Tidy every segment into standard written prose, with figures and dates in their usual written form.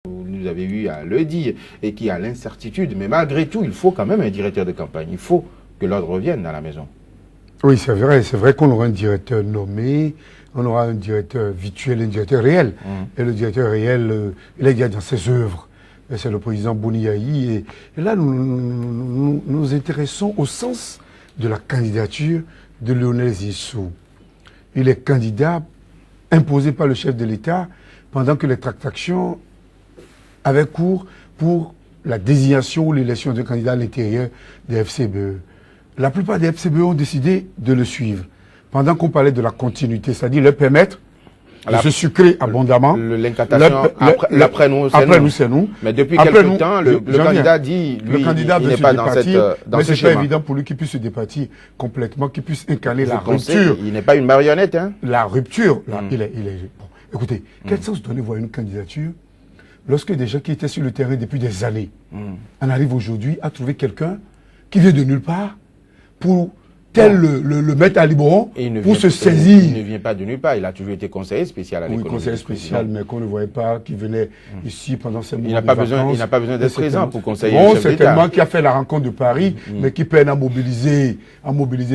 Vous nous avez eu à le dire, et qui a l'incertitude. Mais malgré tout, il faut quand même un directeur de campagne. Il faut que l'ordre revienne dans la maison. Oui, c'est vrai qu'on aura un directeur nommé, on aura un directeur virtuel et un directeur réel. Et le directeur réel, il est déjà dans ses œuvres. C'est le président Boniaï. Et là, nous nous intéressons au sens de la candidature de Lionel Zinsou. Il est candidat imposé par le chef de l'État pendant que les tractations avaient cours pour la désignation ou l'élection d'un candidat à l'intérieur des FCBE. La plupart des FCBE ont décidé de le suivre. Pendant qu'on parlait de la continuité, c'est-à-dire leur permettre de se sucrer abondamment. L'incantation, après nous, c'est nous. Mais depuis quelque temps, le candidat dit, lui, il n'est pas dans ce schéma. Mais c'est pas évident pour lui qu'il puisse se départir complètement, qu'il puisse incarner la rupture. Il n'est pas une marionnette, hein. La rupture, là, il est bon. Écoutez, quel sens donnez-vous à une candidature lorsque des gens qui étaient sur le terrain depuis des années en arrivent aujourd'hui à trouver quelqu'un qui vient de nulle part pour tel le mettre à Liboron pour se saisir. Il ne vient pas de nulle part, il a toujours été conseiller spécial à l'économie. Oui, conseiller spécial, mais qu'on ne voyait pas, qui venait ici pendant ces moments. Il n'a pas besoin d'être présent pour conseiller le chef d'État. Certainement qui a fait la rencontre de Paris, mais qui peine à mobiliser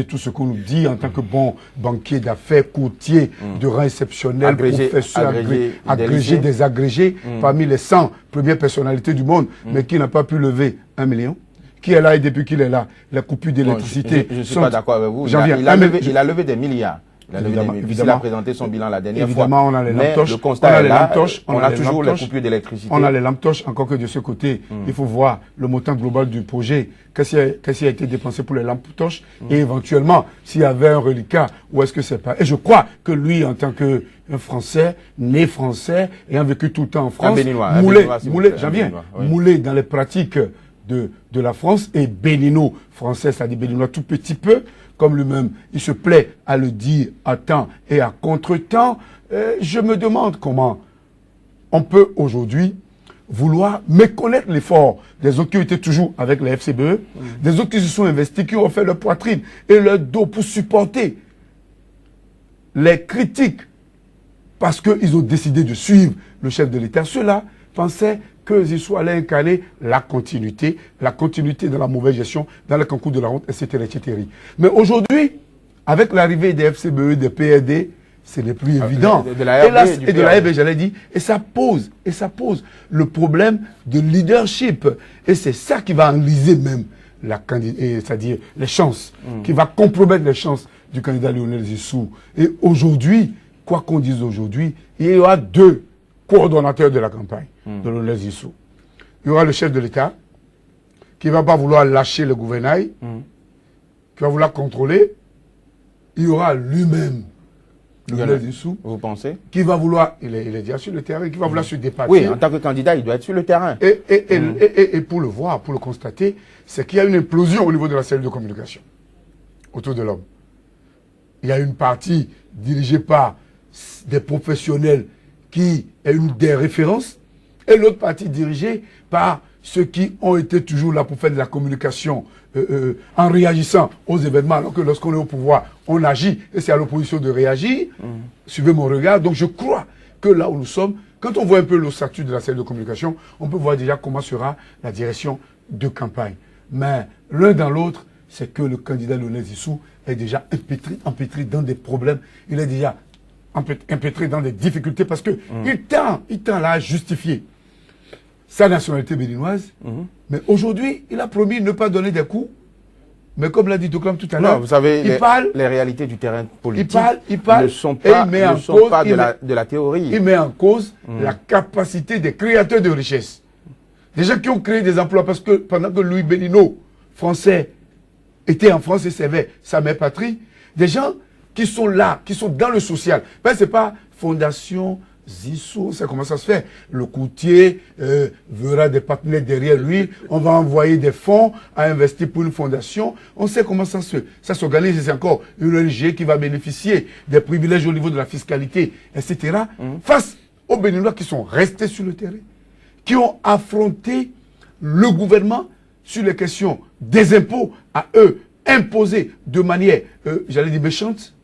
tout ce qu'on nous dit en tant que bon banquier d'affaires, courtier de rang exceptionnel, professeur, agrégé, désagrégé, parmi les 100 premières personnalités du monde, mais qui n'a pas pu lever 1 million. Qui est là et depuis qu'il est là, la coupure d'électricité. Je ne suis pas d'accord avec vous. Il a levé des milliards. Il a présenté son bilan la dernière fois. Évidemment, on a les lampes torches. Le constat est là, on a toujours les coupures d'électricité. On a les lampes torches, encore que de ce côté, il faut voir le montant global du projet. Qu'est-ce qui a été dépensé pour les lampes torches et éventuellement, s'il y avait un reliquat, où est-ce que c'est pas. Et je crois que lui, en tant que Français, né français, ayant vécu tout le temps en France, moulé dans les pratiques de la France et bénino français, c'est-à-dire béninois tout petit peu, comme lui-même, il se plaît à le dire à temps et à contre-temps. Je me demande comment on peut aujourd'hui vouloir méconnaître l'effort des autres qui étaient toujours avec la FCBE, des autres qui se sont investis, qui ont fait leur poitrine et leur dos pour supporter les critiques parce qu'ils ont décidé de suivre le chef de l'État. Ceux-là pensaient que Zinsou allait incarner la continuité dans la mauvaise gestion, dans le concours de la honte, etc., etc. Mais aujourd'hui, avec l'arrivée des FCBE, des PRD, ce n'est plus évident. De la RB, j'allais dire, et ça pose le problème de leadership. Et c'est ça qui va enliser même c'est-à-dire les chances, qui va compromettre les chances du candidat Lionel Zinsou. Et aujourd'hui, quoi qu'on dise aujourd'hui, il y aura 2 coordonnateurs de la campagne de Lionel Zinsou. Il y aura le chef de l'État qui ne va pas vouloir lâcher le gouvernail, qui va vouloir contrôler. Il y aura lui-même, Lionel Zinsou. Vous pensez? Qui va vouloir, il est déjà sur le terrain, qui va vouloir se départir. Oui, en tant que candidat, il doit être sur le terrain. Et pour le voir, pour le constater, c'est qu'il y a une implosion au niveau de la cellule de communication autour de l'homme. Il y a une partie dirigée par des professionnels qui est une des références, et l'autre partie dirigée par ceux qui ont été toujours là pour faire de la communication en réagissant aux événements, alors que lorsqu'on est au pouvoir, on agit, et c'est à l'opposition de réagir. Suivez mon regard. Donc je crois que là où nous sommes, quand on voit un peu le statut de la cellule de communication, on peut voir déjà comment sera la direction de campagne. Mais l'un dans l'autre, c'est que le candidat Lionel Zinsou est déjà empêtré dans des problèmes. Il est déjà empêtré dans des difficultés parce que il tend là à justifier sa nationalité béninoise. Mais aujourd'hui, il a promis de ne pas donner des coups. Mais comme l'a dit Doclam tout à l'heure, vous savez, les réalités du terrain politique ne sont pas de la théorie. Il met en cause la capacité des créateurs de richesse. Des gens qui ont créé des emplois parce que pendant que Louis Bénino, français, était en France et servait sa mère patrie, des gens qui sont là, qui sont dans le social. Ben, ce n'est pas Fondation Zinsou, c'est comment ça se fait. Le courtier verra des partenaires derrière lui, on va envoyer des fonds à investir pour une fondation. On sait comment ça s'organise, c'est encore une ONG qui va bénéficier des privilèges au niveau de la fiscalité, etc. Face aux Béninois qui sont restés sur le terrain, qui ont affronté le gouvernement sur les questions des impôts à eux, imposés de manière, j'allais dire méchante,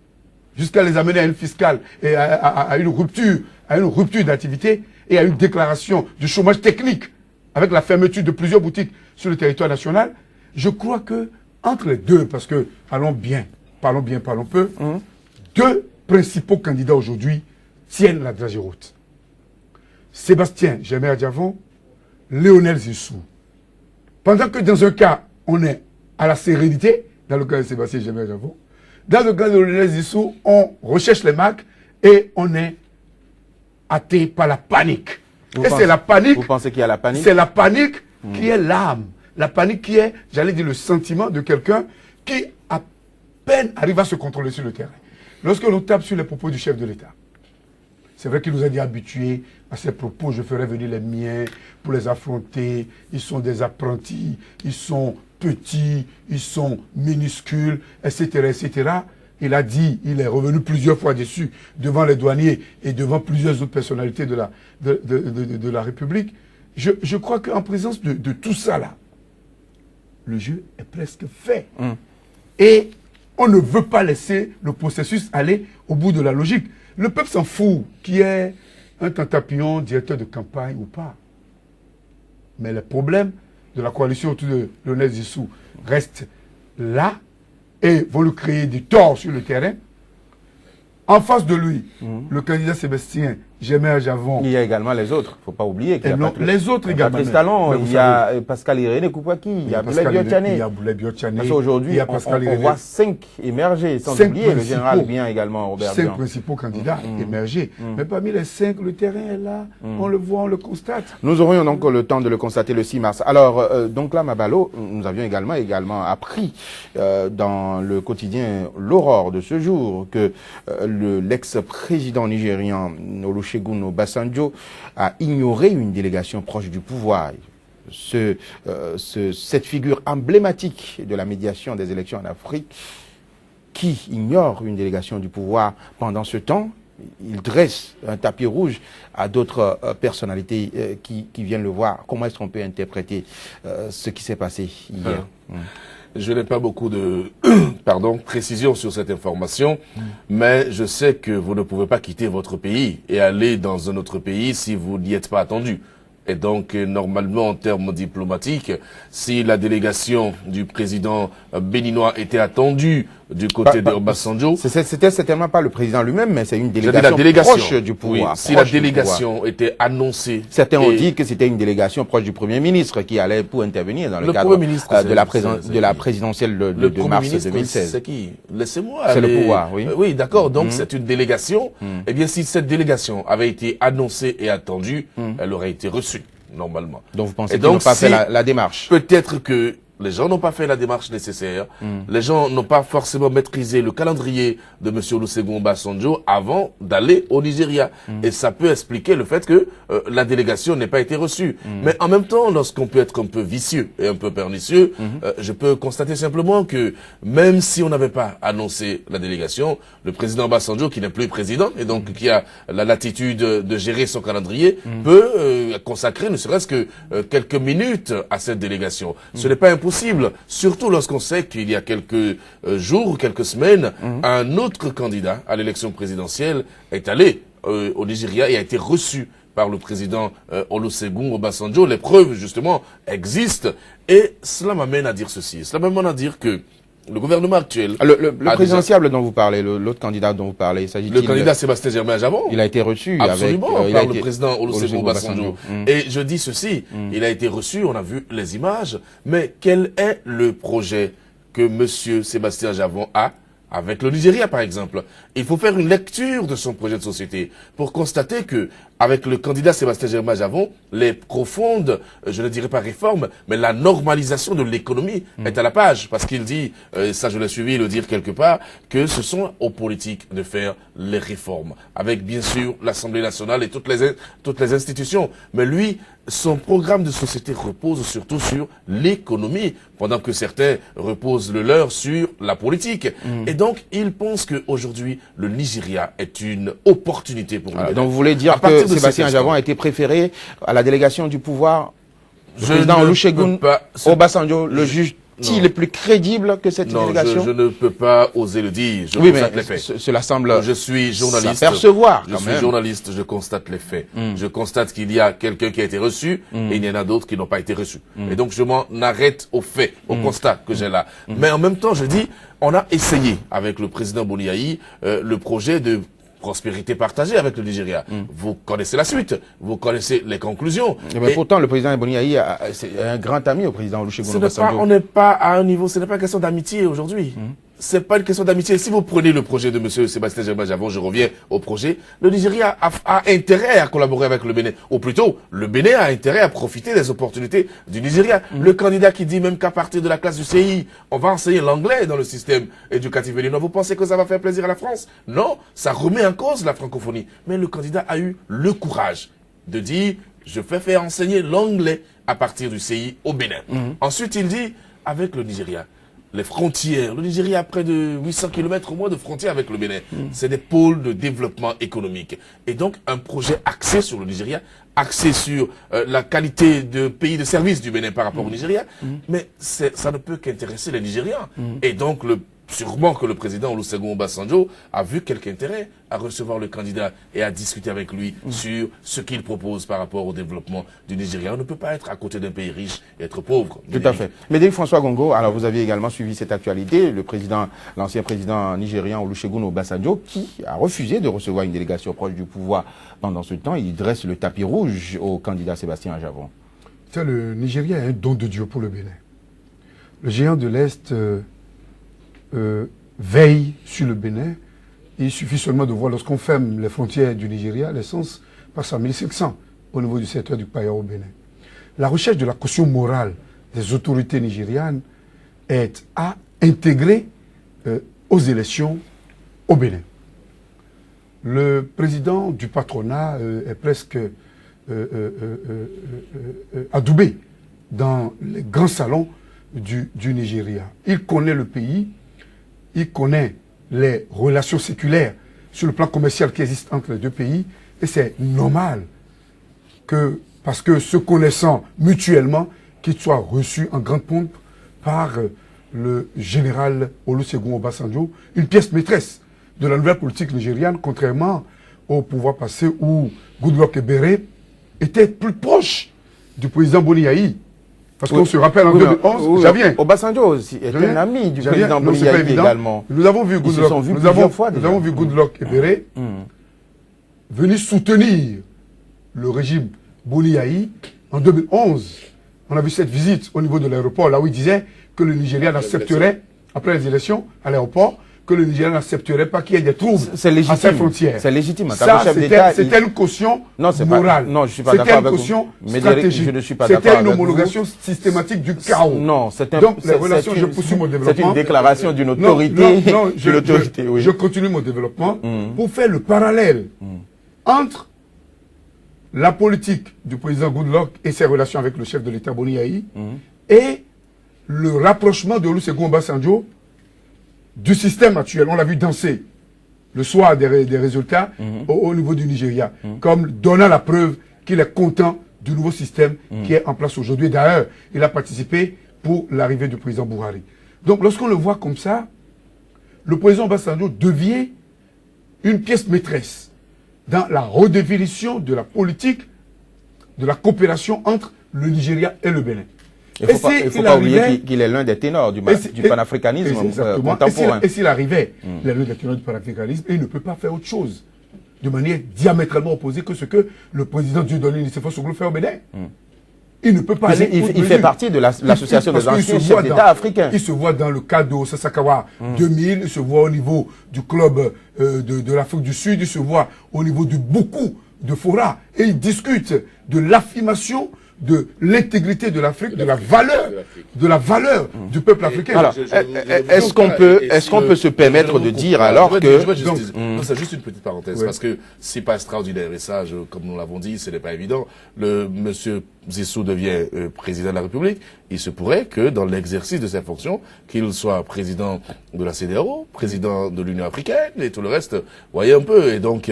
jusqu'à les amener à une fiscale et à une rupture d'activité. et à une déclaration de chômage technique avec la fermeture de plusieurs boutiques sur le territoire national, je crois que entre les deux, parce que parlons bien, parlons peu, deux principaux candidats aujourd'hui tiennent la dragée haute. Sébastien Germer-Adjavon, Lionel Zinsou. Pendant que dans un cas, on est à la sérénité, dans le cas de Sébastien Germer-Adjavon, dans le cas de Lionel Zinsou, on recherche les marques et on est atteint par la panique. C'est la panique. Vous pensez qu'il y a la panique? C'est la panique qui est l'âme. La panique qui est, j'allais dire, le sentiment de quelqu'un qui à peine arrive à se contrôler sur le terrain. Lorsque l'on tape sur les propos du chef de l'État, c'est vrai qu'il nous a dit habitués à ces propos, je ferai venir les miens pour les affronter. Ils sont des apprentis, ils sont petits, ils sont minuscules, etc., etc. Il a dit, il est revenu plusieurs fois dessus devant les douaniers et devant plusieurs autres personnalités de la République. Je crois qu'en présence de tout ça là, le jeu est presque fait. Et on ne veut pas laisser le processus aller au bout de la logique. Le peuple s'en fout qui est un Tantapillon, directeur de campagne ou pas. Mais le problème de la coalition autour de Lionel Zinsou reste là et vont lui créer du tort sur le terrain. En face de lui, le candidat Sébastien Germer-Adjavon. Il y a également les autres, il ne faut pas oublier qu'il y a non, les autres également. Patrice Talon, il y a Pascal Irénée Koupaki, il y a Boulay Biotchané. Il y a Boulay Biotchané. Parce qu'aujourd'hui, on voit 5 émerger, sans oublier le général bien également, Robert Bian. 5 principaux candidats émerger. Mais parmi les 5, le terrain est là, on le voit, on le constate. Nous aurions donc le temps de le constater le 6 mars. Alors, donc là, Mabalo, nous avions également appris dans le quotidien L'Aurore de ce jour que l'ex-président nigérian Olusegun Obasanjo a ignoré une délégation proche du pouvoir. Cette figure emblématique de la médiation des élections en Afrique qui ignore une délégation du pouvoir pendant ce temps, il dresse un tapis rouge à d'autres personnalités qui viennent le voir. Comment est-ce qu'on peut interpréter ce qui s'est passé hier? Je n'ai pas beaucoup de précision sur cette information, mais je sais que vous ne pouvez pas quitter votre pays et aller dans un autre pays si vous n'y êtes pas attendu. Et donc, normalement, en termes diplomatiques, si la délégation du président béninois était attendue du côté d'Obasanjo... C'était certainement pas le président lui-même, mais c'est une délégation proche du pouvoir. Oui, si la délégation était annoncée... Certains ont dit que c'était une délégation proche du Premier ministre qui allait pour intervenir dans le cadre de la présidentielle de mars 2016. C'est qui? Laissez-moi. C'est le pouvoir, oui. Oui, d'accord. Donc, c'est une délégation. Eh bien, si cette délégation avait été annoncée et attendue, elle aurait été reçue, normalement. Donc, vous pensez qu'ils n'ont pas fait la démarche? Peut-être que les gens n'ont pas fait la démarche nécessaire. Les gens n'ont pas forcément maîtrisé le calendrier de M. Olusegun Obasanjo avant d'aller au Nigeria. Et ça peut expliquer le fait que la délégation n'ait pas été reçue. Mais en même temps, lorsqu'on peut être un peu vicieux et un peu pernicieux, je peux constater simplement que même si on n'avait pas annoncé la délégation, le président Obasanjo, qui n'est plus président et donc qui a la latitude de gérer son calendrier, peut consacrer ne serait-ce que quelques minutes à cette délégation. Ce n'est pas impossible, surtout lorsqu'on sait qu'il y a quelques jours ou quelques semaines, un autre candidat à l'élection présidentielle est allé au Nigeria et a été reçu par le président Olusegun Obasanjo. Les preuves, justement, existent. Et cela m'amène à dire ceci. Cela m'amène à dire que le gouvernement actuel... Le présidentiable dont vous parlez, l'autre candidat dont vous parlez, s'agit-il... Le candidat Sébastien Germer-Adjavon. Il a été reçu absolument par le président Olusegun Obasanjo. Et je dis ceci, il a été reçu, on a vu les images, mais quel est le projet que M. Sébastien Adjavon a avec le Nigeria, par exemple? Il faut faire une lecture de son projet de société pour constater que, avec le candidat Sébastien Germer-Adjavon, les profondes, je ne dirais pas réformes, mais la normalisation de l'économie est à la page. Parce qu'il dit, ça je l'ai suivi le dire quelque part, que ce sont aux politiques de faire les réformes. Avec bien sûr l'Assemblée nationale et toutes les institutions. Mais lui, son programme de société repose surtout sur l'économie, pendant que certains reposent le leur sur la politique. Et donc, il pense qu'aujourd'hui, le Nigeria est une opportunité pour lui. Donc, vous voulez dire que Sébastien Adjavon a été préféré à la délégation du pouvoir du président Olusegun Obasanjo le juge est plus crédible que cette délégation? Je ne peux pas oser le dire. Je oui, constate mais les faits. Cela semble je suis journaliste. S'apercevoir, je suis journaliste, je constate les faits. Je constate qu'il y a quelqu'un qui a été reçu et il y en a d'autres qui n'ont pas été reçus. Et donc je m'en arrête aux faits, au constat que j'ai là. Mais en même temps, je dis, on a essayé avec le président Boniaï le projet de prospérité partagée avec le Nigeria. Vous connaissez la suite, vous connaissez les conclusions. Mais pourtant, le président Boniaï est un grand ami au président Olusegun Obasanjo. On n'est pas à un niveau, ce n'est pas une question d'amitié aujourd'hui. C'est pas une question d'amitié. Si vous prenez le projet de M. Sébastien Germain Javon, je reviens au projet, le Nigeria a intérêt à collaborer avec le Bénin. Ou plutôt, le Bénin a intérêt à profiter des opportunités du Nigeria. Le candidat qui dit même qu'à partir de la classe du CI, on va enseigner l'anglais dans le système éducatif béninois. Vous pensez que ça va faire plaisir à la France? Non, ça remet en cause la francophonie. Mais le candidat a eu le courage de dire, je fais faire enseigner l'anglais à partir du CI au Bénin. Ensuite, il dit, avec le Nigeria, les frontières. Le Nigeria a près de 800 km au moins de frontières avec le Bénin. C'est des pôles de développement économique. Et donc, un projet axé sur le Nigeria, axé sur la qualité de pays de service du Bénin par rapport au Nigeria. Mais ça ne peut qu'intéresser les Nigérians. Et donc, sûrement que le président Olusegun Obasanjo a vu quelque intérêt à recevoir le candidat et à discuter avec lui sur ce qu'il propose par rapport au développement du Nigeria. On ne peut pas être à côté d'un pays riche et être pauvre. Tout à fait. Médéric François Gongo, alors vous aviez également suivi cette actualité, l'ancien président nigérian Olusegun Obasanjo, qui a refusé de recevoir une délégation proche du pouvoir. Pendant ce temps, il dresse le tapis rouge au candidat Sébastien Javon. Le Nigeria est un don de Dieu pour le Bénin. Le géant de l'Est veille sur le Bénin. Il suffit seulement de voir, lorsqu'on ferme les frontières du Nigeria, l'essence passe à 1500 au niveau du secteur du Paya au Bénin. La recherche de la caution morale des autorités nigérianes est à intégrer aux élections au Bénin. Le président du patronat est presque adoubé dans les grands salons du Nigeria. Il connaît le pays. Il connaît les relations séculaires sur le plan commercial qui existent entre les deux pays. Et c'est normal que, parce que se connaissant mutuellement, qu'il soit reçu en grande pompe par le général Olusegun Obasanjo, une pièce maîtresse de la nouvelle politique nigériane, contrairement au pouvoir passé où Goodluck Ebere était plus proche du président Boniaï. Parce qu'on se rappelle en 2011, Javien. Obasanjo aussi est un ami du président Boniaï également. Nous avons vu Goodluck Ebere venir soutenir le régime Boniaï en 2011. On a vu cette visite au niveau de l'aéroport, là où il disait que le Nigeria n'accepterait, après les élections, à l'aéroport, que le Nigeria n'accepterait pas qu'il y ait des troubles à ses frontières. C'est légitime. Ça, c'était une caution morale. Non, je ne suis pas d'accord avec vous. C'était une caution stratégique. Je ne suis pas d'accord avec vous. C'était une homologation systématique du chaos. Non, c'est donc les relations, je poursuis mon développement. C'est une déclaration d'une autorité. Non, je continue mon développement pour faire le parallèle entre la politique du président Goodluck et ses relations avec le chef de l'État Boniaï et le rapprochement de Olusegun Obasanjo du système actuel. On l'a vu danser le soir des résultats au niveau du Nigeria, comme donnant la preuve qu'il est content du nouveau système qui est en place aujourd'hui. D'ailleurs, il a participé pour l'arrivée du président Buhari. Donc, lorsqu'on le voit comme ça, le président Obasanjo devient une pièce maîtresse dans la redéfinition de la politique, de la coopération entre le Nigeria et le Bénin. Il ne faut pas oublier qu'il est l'un des ténors du panafricanisme contemporain. Et s'il arrivait, il est l'un des ténors du panafricanisme, et il ne peut pas faire autre chose de manière diamétralement opposée que ce que le président Dieudonné Nicéphore Soglo fait au Bénin. Il ne peut pas aller. Il fait partie de l'association des anciens chefs d'État africains. Il se voit dans le cadre de Sasakawa 2000, il se voit au niveau du club de l'Afrique du Sud, il se voit au niveau de beaucoup de forats, et il discute de l'affirmation de l'intégrité de l'Afrique, de la valeur du peuple africain. Alors, est-ce qu'on peut se permettre de dire alors que... Non, c'est juste une petite parenthèse, parce que c'est pas extraordinaire, et ça, comme nous l'avons dit, ce n'est pas évident. Monsieur Zissou devient président de la République, il se pourrait que dans l'exercice de ses fonctions, qu'il soit président de la CEDEAO, président de l'Union africaine et tout le reste, voyez un peu. Et donc,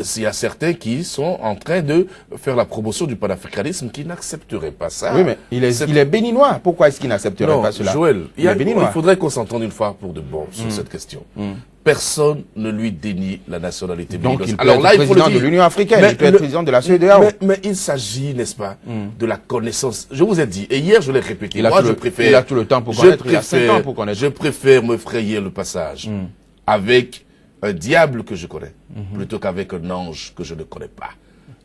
s'il y a certains qui sont en train de faire la promotion du panafricanisme, qui n'accepteraient pas ça. Oui, mais il est béninois. Pourquoi est-ce qu'il n'accepterait pas cela? Joël, il faudrait qu'on s'entende une fois pour de bon sur cette question. Personne ne lui dénie la nationalité donc béninoise. Il peut être président de l'Union africaine, il peut être président de la CEDEAO. Mais il s'agit, n'est-ce pas, de la connaissance. Je vous ai dit, et hier je l'ai répété, il a tout le temps pour connaître, il a 5 ans pour connaître. Je préfère me frayer le passage avec un diable que je connais, plutôt qu'avec un ange que je ne connais pas.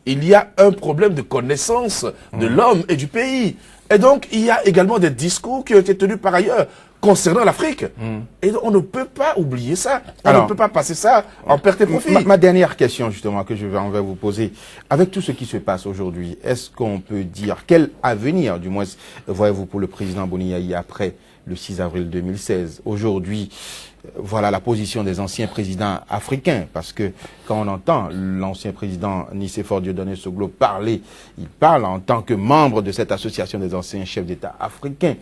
Il y a un problème de connaissance de l'homme et du pays. Et donc, il y a également des discours qui ont été tenus par ailleurs concernant l'Afrique. Et on ne peut pas oublier ça. On ne peut pas passer ça en perte et profit. Ma dernière question, justement, que je vais envers vous poser. Avec tout ce qui se passe aujourd'hui, est-ce qu'on peut dire quel avenir, du moins, voyez-vous, pour le président Boni Yayi après le 6 avril 2016? Aujourd'hui, voilà la position des anciens présidents africains, parce que quand on entend l'ancien président Nicéphore Dieudonné Soglo parler, il parle en tant que membre de cette association des anciens chefs d'État africains.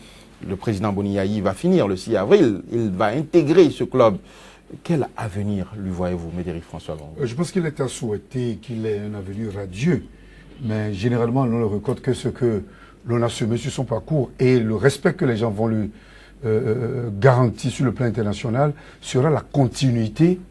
Le président Boni Yayi va finir le 6 avril, il va intégrer ce club. Quel avenir lui voyez-vous, Médéric François Longo? Je pense qu'il est à souhaiter qu'il ait un avenir radieux, mais généralement on ne reconnaît que ce que l'on a semé sur son parcours et le respect que les gens vont lui garantir sur le plan international sera la continuité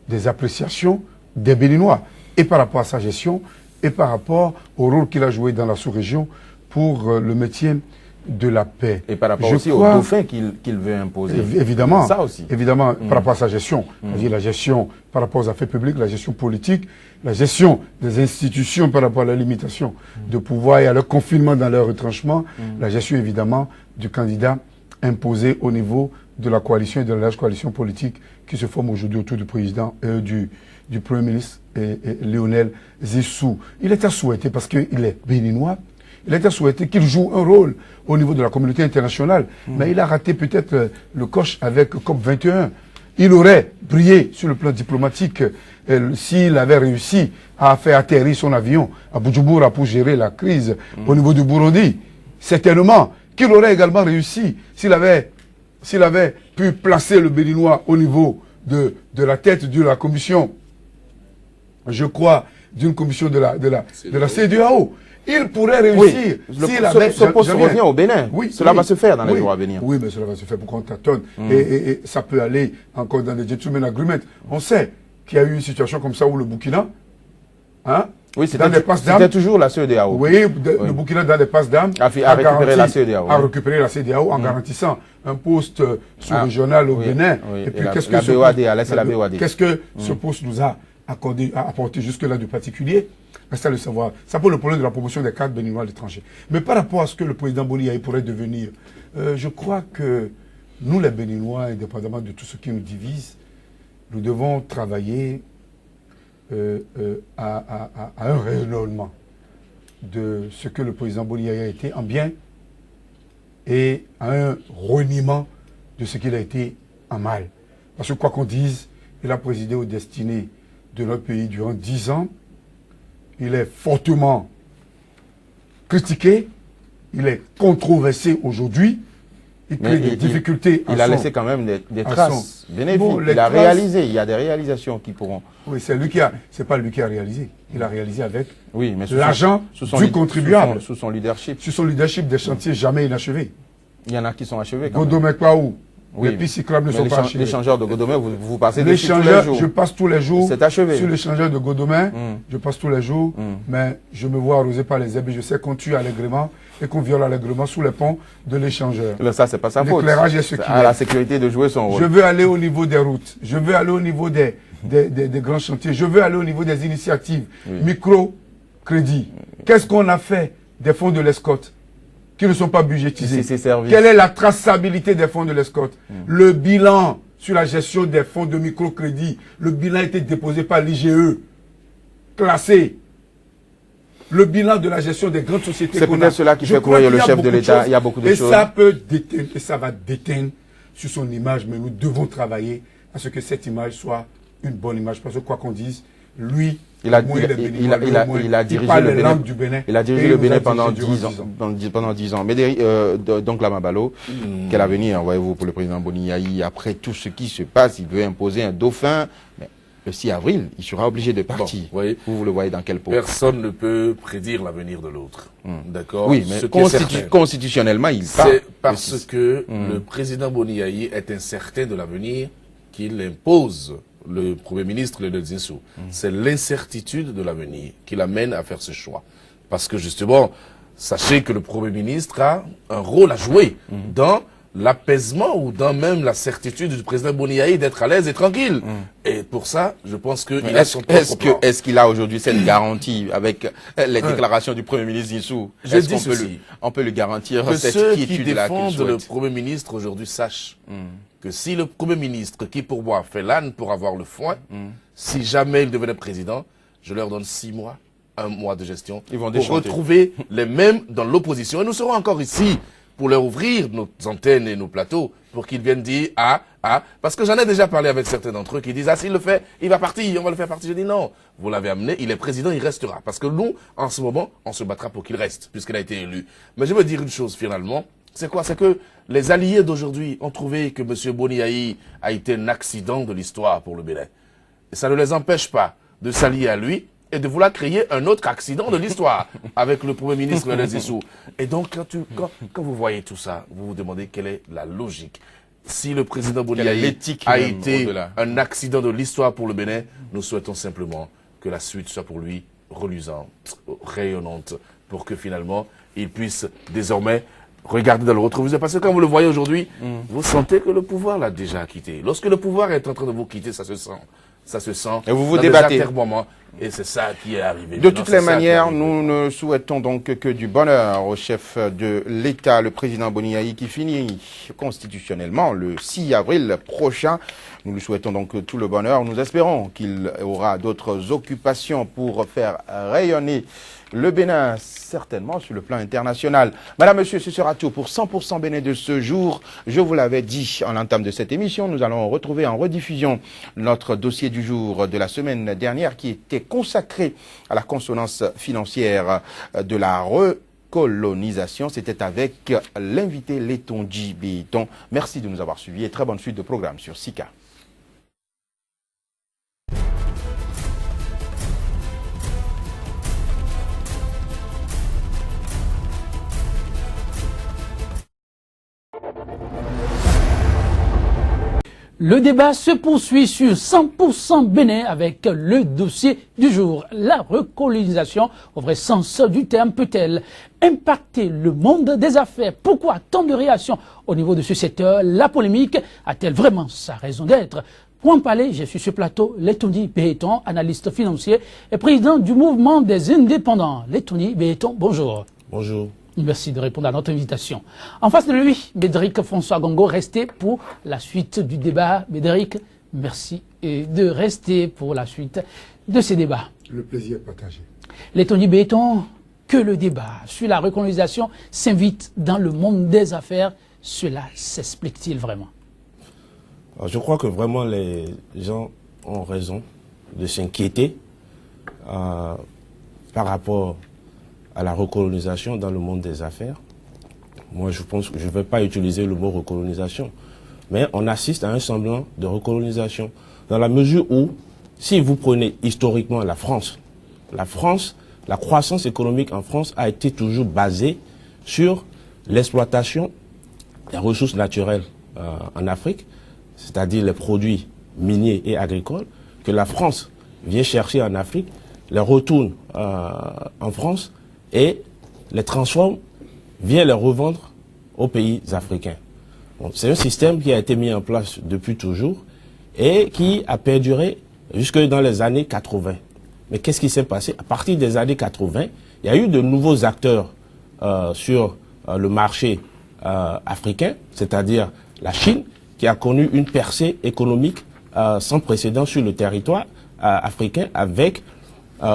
des appréciations des Béninois, et par rapport à sa gestion, et par rapport au rôle qu'il a joué dans la sous-région pour le maintien de la paix. Et par rapport aussi au dauphin qu'il veut imposer. Évidemment, ça aussi. Évidemment, par rapport à sa gestion. C'est-à-dire la gestion par rapport aux affaires publiques, la gestion politique, la gestion des institutions par rapport à la limitation de pouvoir et à leur confinement dans leur retranchement, la gestion évidemment du candidat imposé au niveau de la coalition et de la large coalition politique qui se forme aujourd'hui autour du président, du Premier ministre Lionel Zissou. Il est à souhaiter, parce qu'il est béninois, il est à souhaiter qu'il joue un rôle au niveau de la communauté internationale. Mais il a raté peut-être le coche avec COP21. Il aurait brillé sur le plan diplomatique s'il avait réussi à faire atterrir son avion à Bujumbura pour gérer la crise au niveau du Burundi. Certainement qu'il aurait également réussi s'il avait pu placer le Béninois au niveau de la tête de la commission, je crois, d'une commission de la CEDEAO. Il pourrait réussir s'il avait... Ce poste revient au Bénin. Oui, cela va se faire dans les jours à venir. Oui, mais cela va se faire pour qu'on tâtonne. Et ça peut aller encore dans des gentlemen agreements. On sait qu'il y a eu une situation comme ça où le Burkina, oui, c'était toujours la CEDEAO. Oui, le Burkina dans des passes d'âme a récupéré la CEDEAO. A récupéré la CEDEAO en garantissant un poste sous-régional au Bénin. Et puis qu'est-ce que qu'est-ce que ce poste nous a apporté jusque-là de particulier? Reste à le savoir. Ça pose le problème de la promotion des cadres béninois à l'étranger. Mais par rapport à ce que le président Boni Yayi pourrait devenir, je crois que nous, les Béninois, indépendamment de tout ce qui nous divise, nous devons travailler à un rayonnement de ce que le président Boni Yayi a été en bien et à un reniement de ce qu'il a été en mal. Parce que quoi qu'on dise, il a présidé aux destinées de notre pays durant 10 ans. Il est fortement critiqué, il est controversé aujourd'hui, il crée des difficultés. Il a laissé quand même des traces bénéfiques. Bon, il a réalisé, il y a des réalisations qui pourront... Oui, c'est pas lui qui a réalisé. Il a réalisé avec l'argent du contribuable. Sous son leadership. Sous son leadership, des chantiers jamais inachevés. Il y en a qui sont achevés. Godomekwaou. Oui, les pistes cyclables ne sont pas achevées. L'échangeur de Godomé, vous passez dessus tous les jours. Je passe tous les jours. C'est achevé. Sur l'échangeur de Godomé, je passe tous les jours. Mais je me vois arrosé par les herbes. Je sais qu'on tue allègrement et qu'on viole allègrement sous les ponts de l'échangeur. Ça, c'est pas sa faute. L'éclairage est ce qu'il est. À la sécurité de jouer son rôle. Je veux aller au niveau des routes. Je veux aller au niveau des grands chantiers. Je veux aller au niveau des initiatives. Micro-crédit. Qu'est-ce qu'on a fait des fonds de l'escorte qui ne sont pas budgétisés? Quelle est la traçabilité des fonds de l'escorte? Le bilan sur la gestion des fonds de microcrédit, le bilan a été déposé par l'IGE, classé. Le bilan de la gestion des grandes sociétés. C'est peut-être cela qui fait courir le chef de l'État. Il y a beaucoup de choses. Et ça peut déteindre, et ça va déteindre sur son image, mais nous devons travailler à ce que cette image soit une bonne image. Parce que quoi qu'on dise, lui Il a Au moins, les Béninois, il a qui dirigé parlent le les Bénin. langues du Bénin. Il a dirigé Et le il Bénin nous a pendant dirigé 10 ans. durant 10 ans. Pendant 10 ans. Mais donc là, Mabalo, quel avenir, voyez-vous, pour le président Boni Yayi après tout ce qui se passe? Il veut imposer un dauphin. Mais le 6 avril, il sera obligé de partir. Bon, voyez, vous le voyez dans quel pot? Personne ne peut prédire l'avenir de l'autre. D'accord? Oui, mais constitutionnellement, il part. C'est parce que le président Boni Yayi est incertain de l'avenir qu'il impose le Premier ministre le Zinsou. C'est l'incertitude de l'avenir qui l'amène à faire ce choix. Parce que justement, sachez que le Premier ministre a un rôle à jouer dans l'apaisement ou dans même la certitude du président Boni Yayi d'être à l'aise et tranquille. Et pour ça, je pense qu'il a son propre plan. Est-ce qu'il a aujourd'hui cette garantie avec les déclarations du Premier ministre Zinsou? Je dis ceci. On peut lui garantir que cette ceux qui quiétude là qu'il défendent le souhaite? Premier ministre aujourd'hui sachent que si le Premier ministre, qui pour moi fait l'âne pour avoir le foin, si jamais il devenait président, je leur donne 6 mois, 1 mois de gestion, Ils vont pour déchanter. retrouver les mêmes dans l'opposition. Et nous serons encore ici pour leur ouvrir nos antennes et nos plateaux, pour qu'ils viennent dire « Ah, ah », parce que j'en ai déjà parlé avec certains d'entre eux qui disent « Ah, s'il le fait, il va partir, on va le faire partir ». Je dis « Non, vous l'avez amené, il est président, il restera ». Parce que nous, en ce moment, on se battra pour qu'il reste, puisqu'il a été élu. Mais je veux dire une chose finalement, c'est quoi? C'est que les alliés d'aujourd'hui ont trouvé que M. Boni Yayi a été un accident de l'histoire pour le Bénin. Et ça ne les empêche pas de s'allier à lui et de vouloir créer un autre accident de l'histoire avec le Premier ministre Lelès Zissou. Et donc, quand vous voyez tout ça, vous vous demandez quelle est la logique. Si le président Boni Yayi a été un accident de l'histoire pour le Bénin, nous souhaitons simplement que la suite soit pour lui reluisante, rayonnante, pour que finalement, il puisse désormais regarder dans le rétroviseur. Parce que quand vous le voyez aujourd'hui, vous sentez que le pouvoir l'a déjà quitté. Lorsque le pouvoir est en train de vous quitter, ça se sent. Ça se sent. Et vous vous débattez. Et c'est ça qui est arrivé. De toutes les manières, nous ne souhaitons donc que du bonheur au chef de l'État, le président Boni Yayi, qui finit constitutionnellement le 6 avril prochain. Nous lui souhaitons donc tout le bonheur. Nous espérons qu'il aura d'autres occupations pour faire rayonner le Bénin, certainement sur le plan international. Madame, Monsieur, ce sera tout pour 100% Bénin de ce jour. Je vous l'avais dit en l'entame de cette émission, nous allons retrouver en rediffusion notre dossier du jour de la semaine dernière qui était consacré à la consonance financière de la recolonisation. C'était avec l'invité Letonji Béton. Merci de nous avoir suivis et très bonne suite de programme sur SICA. Le débat se poursuit sur 100% Bénin avec le dossier du jour. La recolonisation, au vrai sens du terme, peut-elle impacter le monde des affaires? Pourquoi tant de réactions au niveau de ce secteur? La polémique a-t-elle vraiment sa raison d'être? Pour en parler, je suis sur ce plateau, Letonji Béton, analyste financier et président du mouvement des indépendants. Letonji Béton, bonjour. Bonjour. Merci de répondre à notre invitation. En face de lui, Bédéric François Gongo, restez pour la suite du débat. Bédéric, merci de rester pour la suite de ces débats. Le plaisir est partagé. Letonji Béton, que le débat sur la recolonisation s'invite dans le monde des affaires, cela s'explique-t-il vraiment? Alors, je crois que vraiment les gens ont raison de s'inquiéter par rapport à la recolonisation dans le monde des affaires. Moi, je pense que je ne vais pas utiliser le mot recolonisation, mais on assiste à un semblant de recolonisation, dans la mesure où, si vous prenez historiquement la France, la croissance économique en France a été toujours basée sur l'exploitation des ressources naturelles en Afrique, c'est-à-dire les produits miniers et agricoles, que la France vient chercher en Afrique, les retourne en France, et les transforme, vient les revendre aux pays africains. Bon, c'est un système qui a été mis en place depuis toujours et qui a perduré jusque dans les années 80. Mais qu'est-ce qui s'est passé? À partir des années 80, il y a eu de nouveaux acteurs sur le marché africain, c'est-à-dire la Chine, qui a connu une percée économique sans précédent sur le territoire africain, avec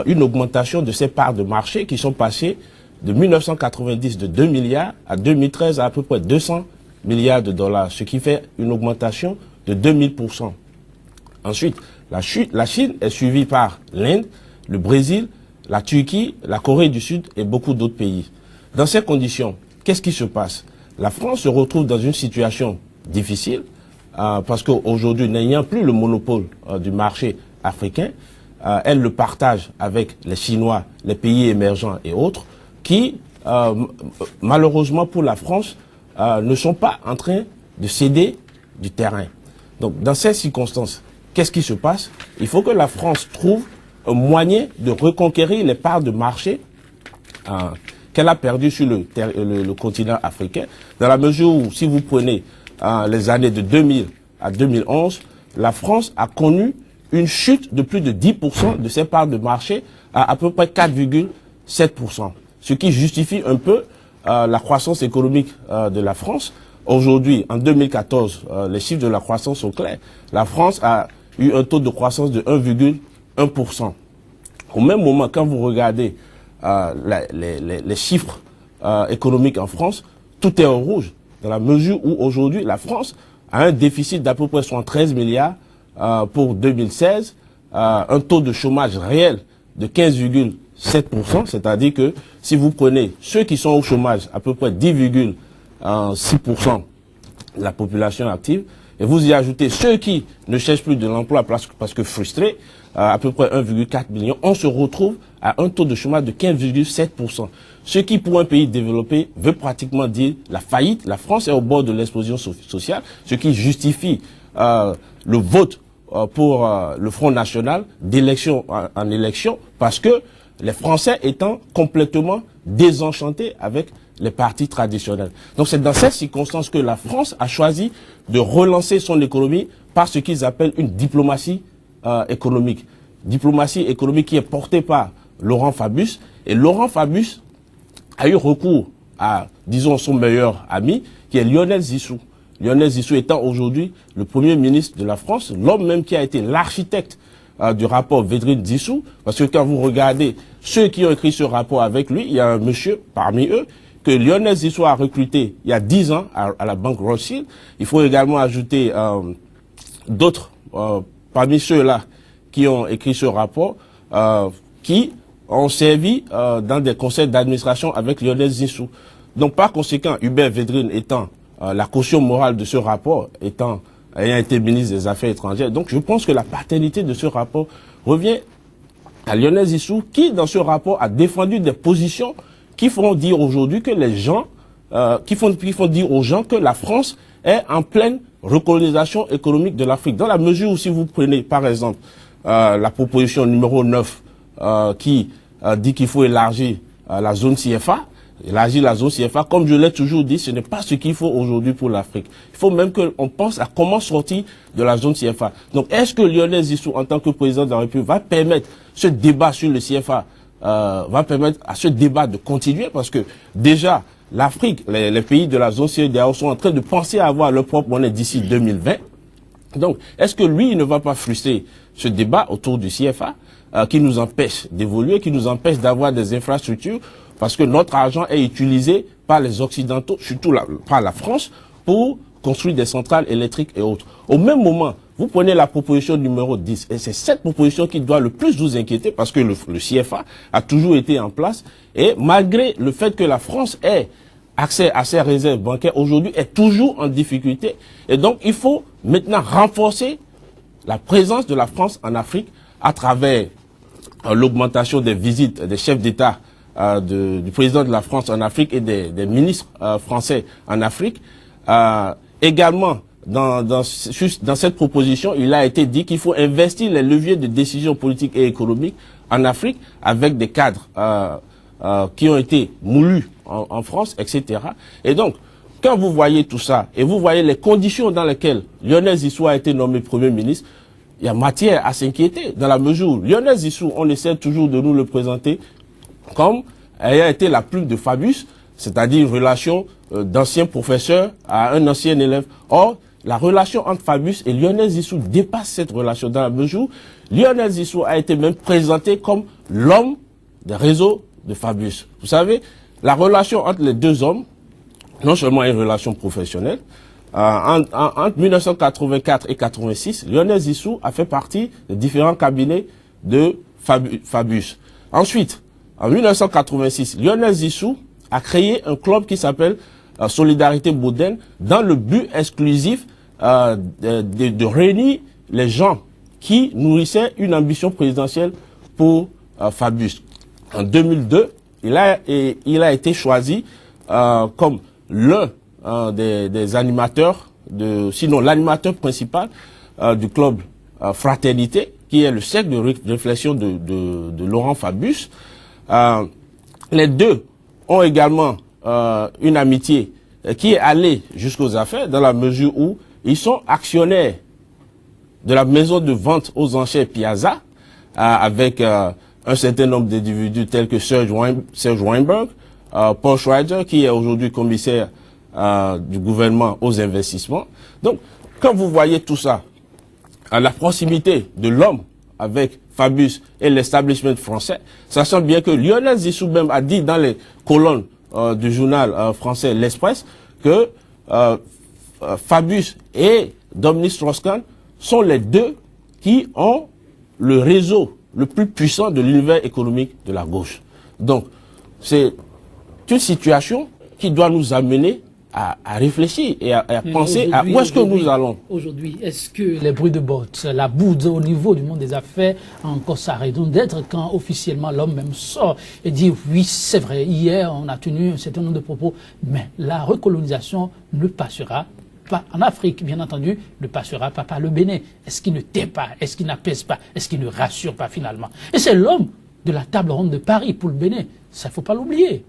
une augmentation de ces parts de marché qui sont passées de 1990 de 2 milliards à 2013 à peu près 200 milliards de dollars, ce qui fait une augmentation de 2000%. Ensuite, la Chine est suivie par l'Inde. le Brésil, la Turquie, la Corée du Sud et beaucoup d'autres pays. Dans ces conditions, qu'est-ce qui se passe? La France se retrouve dans une situation difficile parce qu'aujourd'hui, n'ayant plus le monopole du marché africain, elle le partage avec les Chinois, les pays émergents et autres qui, malheureusement pour la France, ne sont pas en train de céder du terrain. Donc, dans ces circonstances, qu'est-ce qui se passe? Il faut que la France trouve un moyen de reconquérir les parts de marché qu'elle a perdues sur le continent africain, dans la mesure où, si vous prenez les années de 2000 à 2011, la France a connu une chute de plus de 10% de ses parts de marché à peu près 4,7%. Ce qui justifie un peu la croissance économique de la France. Aujourd'hui, en 2014, les chiffres de la croissance sont clairs. La France a eu un taux de croissance de 1,1%. Au même moment, quand vous regardez les chiffres économiques en France, tout est en rouge. Dans la mesure où aujourd'hui, la France a un déficit d'à peu près 73 milliards pour 2016, un taux de chômage réel de 15,7%, c'est-à-dire que si vous prenez ceux qui sont au chômage, à peu près 10,6% de la population active, et vous y ajoutez ceux qui ne cherchent plus de l'emploi parce que frustrés, à peu près 1,4 million, on se retrouve à un taux de chômage de 15,7%. Ce qui, pour un pays développé, veut pratiquement dire la faillite. La France est au bord de l'explosion sociale, ce qui justifie le vote pour le Front National d'élection en élection, parce que les Français étant complètement désenchantés avec les partis traditionnels. Donc c'est dans ces circonstances que la France a choisi de relancer son économie par ce qu'ils appellent une diplomatie économique. Diplomatie économique qui est portée par Laurent Fabius. Et Laurent Fabius a eu recours à, disons, son meilleur ami, qui est Lionel Zissou. Lionel Zissou étant aujourd'hui le Premier ministre de la France, l'homme même qui a été l'architecte du rapport Védrine-Zissou, parce que quand vous regardez ceux qui ont écrit ce rapport avec lui, il y a un monsieur parmi eux que Lionel Zissou a recruté il y a 10 ans à la Banque Rothschild. Il faut également ajouter d'autres parmi ceux-là qui ont écrit ce rapport, qui ont servi dans des conseils d'administration avec Lionel Zissou. Donc par conséquent, Hubert Védrine étant la caution morale de ce rapport, ayant été ministre des Affaires étrangères, donc je pense que la paternité de ce rapport revient à Lionel Zissou, qui dans ce rapport a défendu des positions qui font dire aujourd'hui que les gens, qui font dire aux gens que la France est en pleine recolonisation économique de l'Afrique. Dans la mesure où, si vous prenez par exemple la proposition numéro 9 qui dit qu'il faut élargir la zone CFA, élargir la zone CFA, comme je l'ai toujours dit, ce n'est pas ce qu'il faut aujourd'hui pour l'Afrique. Il faut même qu'on pense à comment sortir de la zone CFA. Donc est-ce que Lionel Zissou, en tant que président de la République, va permettre ce débat sur le CFA, va permettre à ce débat de continuer, parce que déjà l'Afrique, les pays de la zone CEDEAO sont en train de penser à avoir leur propre monnaie d'ici 2020. Donc, est-ce que lui, il ne va pas frustrer ce débat autour du CFA qui nous empêche d'évoluer, qui nous empêche d'avoir des infrastructures, parce que notre argent est utilisé par les Occidentaux, surtout par la France, pour construire des centrales électriques et autres. Au même moment, vous prenez la proposition numéro 10, et c'est cette proposition qui doit le plus vous inquiéter, parce que le CFA a toujours été en place, et malgré le fait que la France ait accès à ses réserves bancaires, aujourd'hui est toujours en difficulté. Et donc, il faut maintenant renforcer la présence de la France en Afrique à travers l'augmentation des visites des chefs d'État du président de la France en Afrique et des ministres français en Afrique. Également, dans cette proposition, il a été dit qu'il faut investir les leviers de décision politique et économique en Afrique avec des cadres qui ont été moulus en France, etc. Et donc, quand vous voyez tout ça, et vous voyez les conditions dans lesquelles Lionel Zissou a été nommé Premier ministre, il y a matière à s'inquiéter, dans la mesure où Lionel Zissou, on essaie toujours de nous le présenter comme ayant été la plume de Fabius, c'est-à-dire une relation d'ancien professeur à un ancien élève. Or, la relation entre Fabius et Lionel Zissou dépasse cette relation, dans la mesure où Lionel Zissou a été même présenté comme l'homme des réseaux de Fabius. Vous savez, la relation entre les deux hommes, non seulement une relation professionnelle, entre 1984 et 86, Lionel Zissou a fait partie des différents cabinets de Fabius. Ensuite, en 1986, Lionel Zissou a créé un club qui s'appelle Solidarité Moderne dans le but exclusif de réunir les gens qui nourrissaient une ambition présidentielle pour Fabius. En 2002, il a été choisi comme l'un des animateurs, sinon l'animateur principal du club Fraternité, qui est le cercle de réflexion de Laurent Fabius. Les deux ont également une amitié qui est allée jusqu'aux affaires dans la mesure où ils sont actionnaires de la maison de vente aux enchères Piazza avec un certain nombre d'individus tels que Serge Weinberg, Paul Schweizer qui est aujourd'hui commissaire du gouvernement aux investissements. Donc, quand vous voyez tout ça, à la proximité de l'homme avec Fabius et l'establishment français, sachant bien que Lionel Zissou même a dit dans les colonnes du journal français L'Express que Fabius et Dominique Strauss-Kahn sont les deux qui ont le réseau le plus puissant de l'univers économique de la gauche. Donc, c'est une situation qui doit nous amener à réfléchir et à penser à où est-ce que nous allons. Aujourd'hui, est-ce que les bruits de bottes, la bourde au niveau du monde des affaires a encore sa raison d'être quand officiellement l'homme même sort et dit oui, c'est vrai, hier on a tenu un certain nombre de propos, mais la recolonisation ne passera pas en Afrique, bien entendu, ne passera pas par le Bénin. Est-ce qu'il ne tait pas? Est-ce qu'il n'apaise pas? Est-ce qu'il ne rassure pas finalement? Et c'est l'homme de la table ronde de Paris pour le Bénin. Ça, il ne faut pas l'oublier.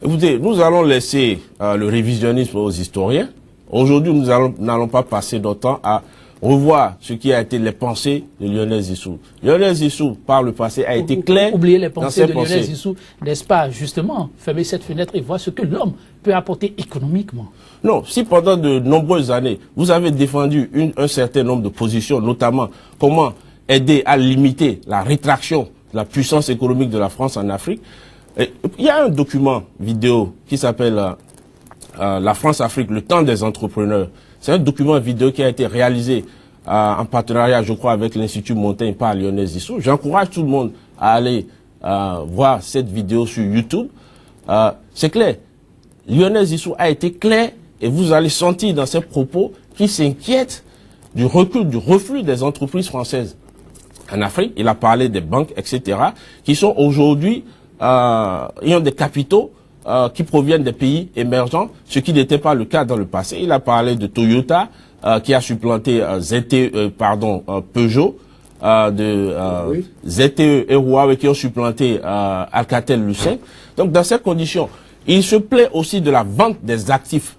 Écoutez, nous allons laisser le révisionnisme aux historiens. Aujourd'hui, nous n'allons pas passer notre temps à revoir ce qui a été les pensées de Lionel Zissou. Lionel Zissou, par le passé, a été clair. Oubliez les pensées de Lionel Zissou, n'est-ce pas, justement, fermer cette fenêtre et voir ce que l'homme peut apporter économiquement. Non, si pendant de nombreuses années, vous avez défendu un certain nombre de positions, notamment comment aider à limiter la rétraction de la puissance économique de la France en Afrique, il y a un document vidéo qui s'appelle La France-Afrique, le temps des entrepreneurs. C'est un document vidéo qui a été réalisé en partenariat, je crois, avec l'Institut Montaigne par Lionel Zissou. J'encourage tout le monde à aller voir cette vidéo sur YouTube. C'est clair. Lionel Zissou a été clair et vous allez sentir dans ses propos qu'il s'inquiète du recul, du reflux des entreprises françaises en Afrique. Il a parlé des banques, etc., qui sont aujourd'hui ayant des capitaux qui proviennent des pays émergents, ce qui n'était pas le cas dans le passé. Il a parlé de Toyota qui a supplanté Peugeot, ZTE et Huawei qui ont supplanté Alcatel-Lucent. Donc dans ces conditions, il se plaît aussi de la vente des actifs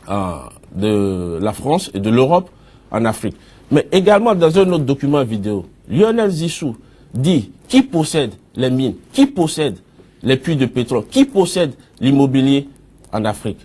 de la France et de l'Europe en Afrique. Mais également dans un autre document vidéo, Lionel Zissou dit qui possède les mines, qui possède les puits de pétrole, qui possède l'immobilier en Afrique.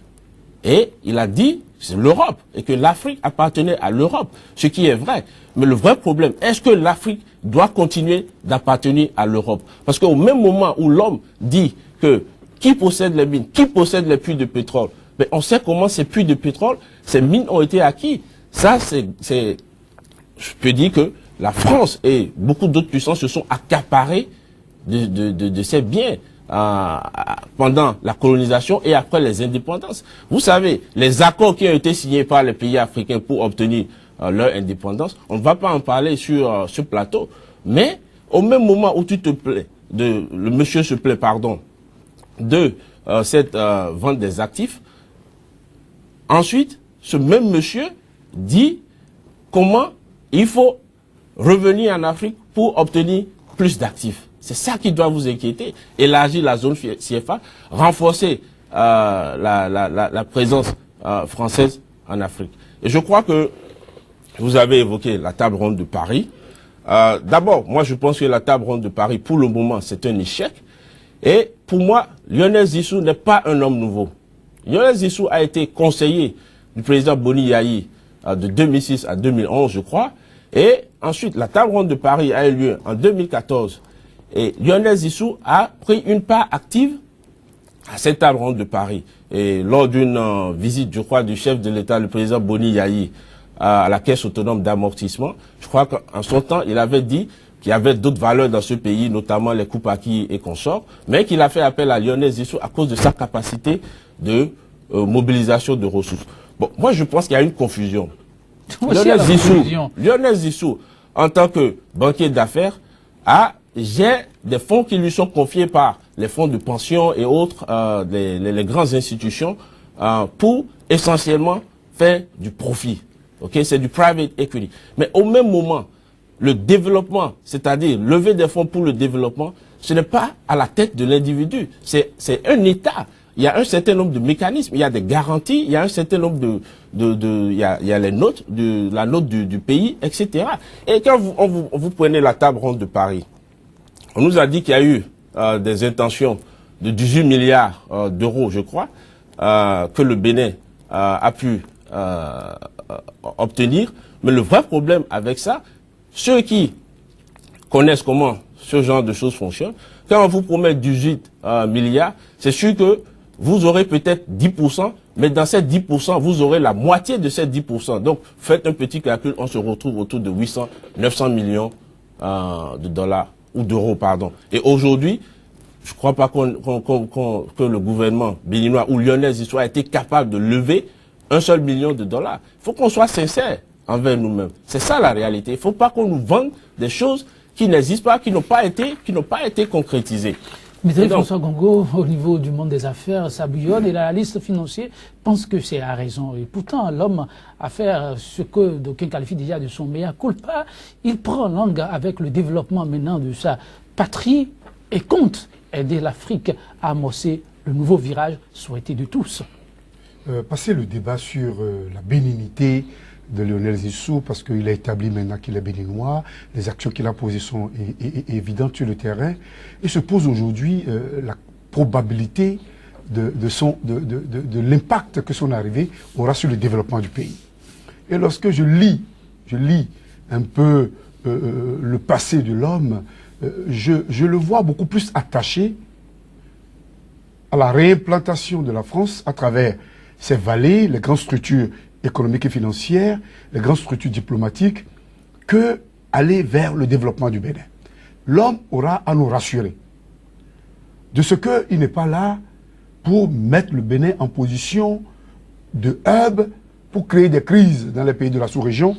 Et il a dit c'est l'Europe et que l'Afrique appartenait à l'Europe, ce qui est vrai. Mais le vrai problème, est-ce que l'Afrique doit continuer d'appartenir à l'Europe? Parce qu'au même moment où l'homme dit que qui possède les mines, qui possède les puits de pétrole, mais on sait comment ces puits de pétrole, ces mines ont été acquis. Ça, je peux dire que la France et beaucoup d'autres puissances se sont accaparées de ces biens pendant la colonisation et après les indépendances. Vous savez, les accords qui ont été signés par les pays africains pour obtenir leur indépendance, on ne va pas en parler sur ce plateau, mais au même moment où tu te plais, le monsieur se plaît, pardon, de cette vente des actifs, ensuite, ce même monsieur dit comment il faut revenir en Afrique pour obtenir plus d'actifs. C'est ça qui doit vous inquiéter. Élargir la zone CFA, renforcer la présence française en Afrique. Et je crois que vous avez évoqué la table ronde de Paris. D'abord, moi je pense que la table ronde de Paris, pour le moment, c'est un échec. Et pour moi, Lionel Zissou n'est pas un homme nouveau. Lionel Zissou a été conseiller du président Boni Yayi de 2006 à 2011, je crois. Et ensuite, la table ronde de Paris a eu lieu en 2014. Et Lionel Zissou a pris une part active à cette table ronde de Paris. Et lors d'une visite, je crois, du chef de l'État, le président Boni Yayi, à la Caisse autonome d'amortissement, je crois qu'en son temps, il avait dit qu'il y avait d'autres valeurs dans ce pays, notamment les coupes acquis et consorts, mais qu'il a fait appel à Lionel Zisso à cause de sa capacité de mobilisation de ressources. Bon, moi je pense qu'il y a une confusion. Lionel Zisso, en tant que banquier d'affaires, gère des fonds qui lui sont confiés par les fonds de pension et autres, les grandes institutions, pour essentiellement faire du profit. Okay? C'est du private equity. Mais au même moment, le développement, c'est-à-dire lever des fonds pour le développement, ce n'est pas à la tête de l'individu. C'est un État. Il y a un certain nombre de mécanismes, il y a des garanties, il y a un certain nombre il y a les notes, la note du pays, etc. Et quand vous prenez la table ronde de Paris, on nous a dit qu'il y a eu des intentions de 18 milliards d'euros, je crois, que le Bénin a pu obtenir. Mais le vrai problème avec ça, ceux qui connaissent comment ce genre de choses fonctionne, quand on vous promet 18 milliards, c'est sûr que vous aurez peut-être 10%, mais dans ces 10%, vous aurez la moitié de ces 10%. Donc, faites un petit calcul, on se retrouve autour de 800, 900 millions de dollars, ou d'euros, pardon. Et aujourd'hui, je ne crois pas que le gouvernement béninois ou lyonnais soit été capable de lever $1 seul million. Il faut qu'on soit sincère envers nous-mêmes. C'est ça la réalité. Il ne faut pas qu'on nous vende des choses qui n'existent pas, qui n'ont pas été concrétisées. Mais François Gongo, au niveau du monde des affaires, ça bouillonne et l'analyste financier pense que c'est à raison. Et pourtant, l'homme a fait ce que d'aucuns qualifient déjà de son mea culpa. Il prend langue avec le développement maintenant de sa patrie et compte aider l'Afrique à amorcer le nouveau virage souhaité de tous. Passer le débat sur la bénignité de Lionel Zisso, parce qu'il a établi maintenant qu'il est béninois, les actions qu'il a posées sont évidentes sur le terrain, et se pose aujourd'hui la probabilité de l'impact que son arrivée aura sur le développement du pays. Et lorsque je lis un peu le passé de l'homme, je le vois beaucoup plus attaché à la réimplantation de la France à travers ses vallées, les grandes structures économiques et financières, les grandes structures diplomatiques, que aller vers le développement du Bénin. L'homme aura à nous rassurer de ce qu'il n'est pas là pour mettre le Bénin en position de hub pour créer des crises dans les pays de la sous-région,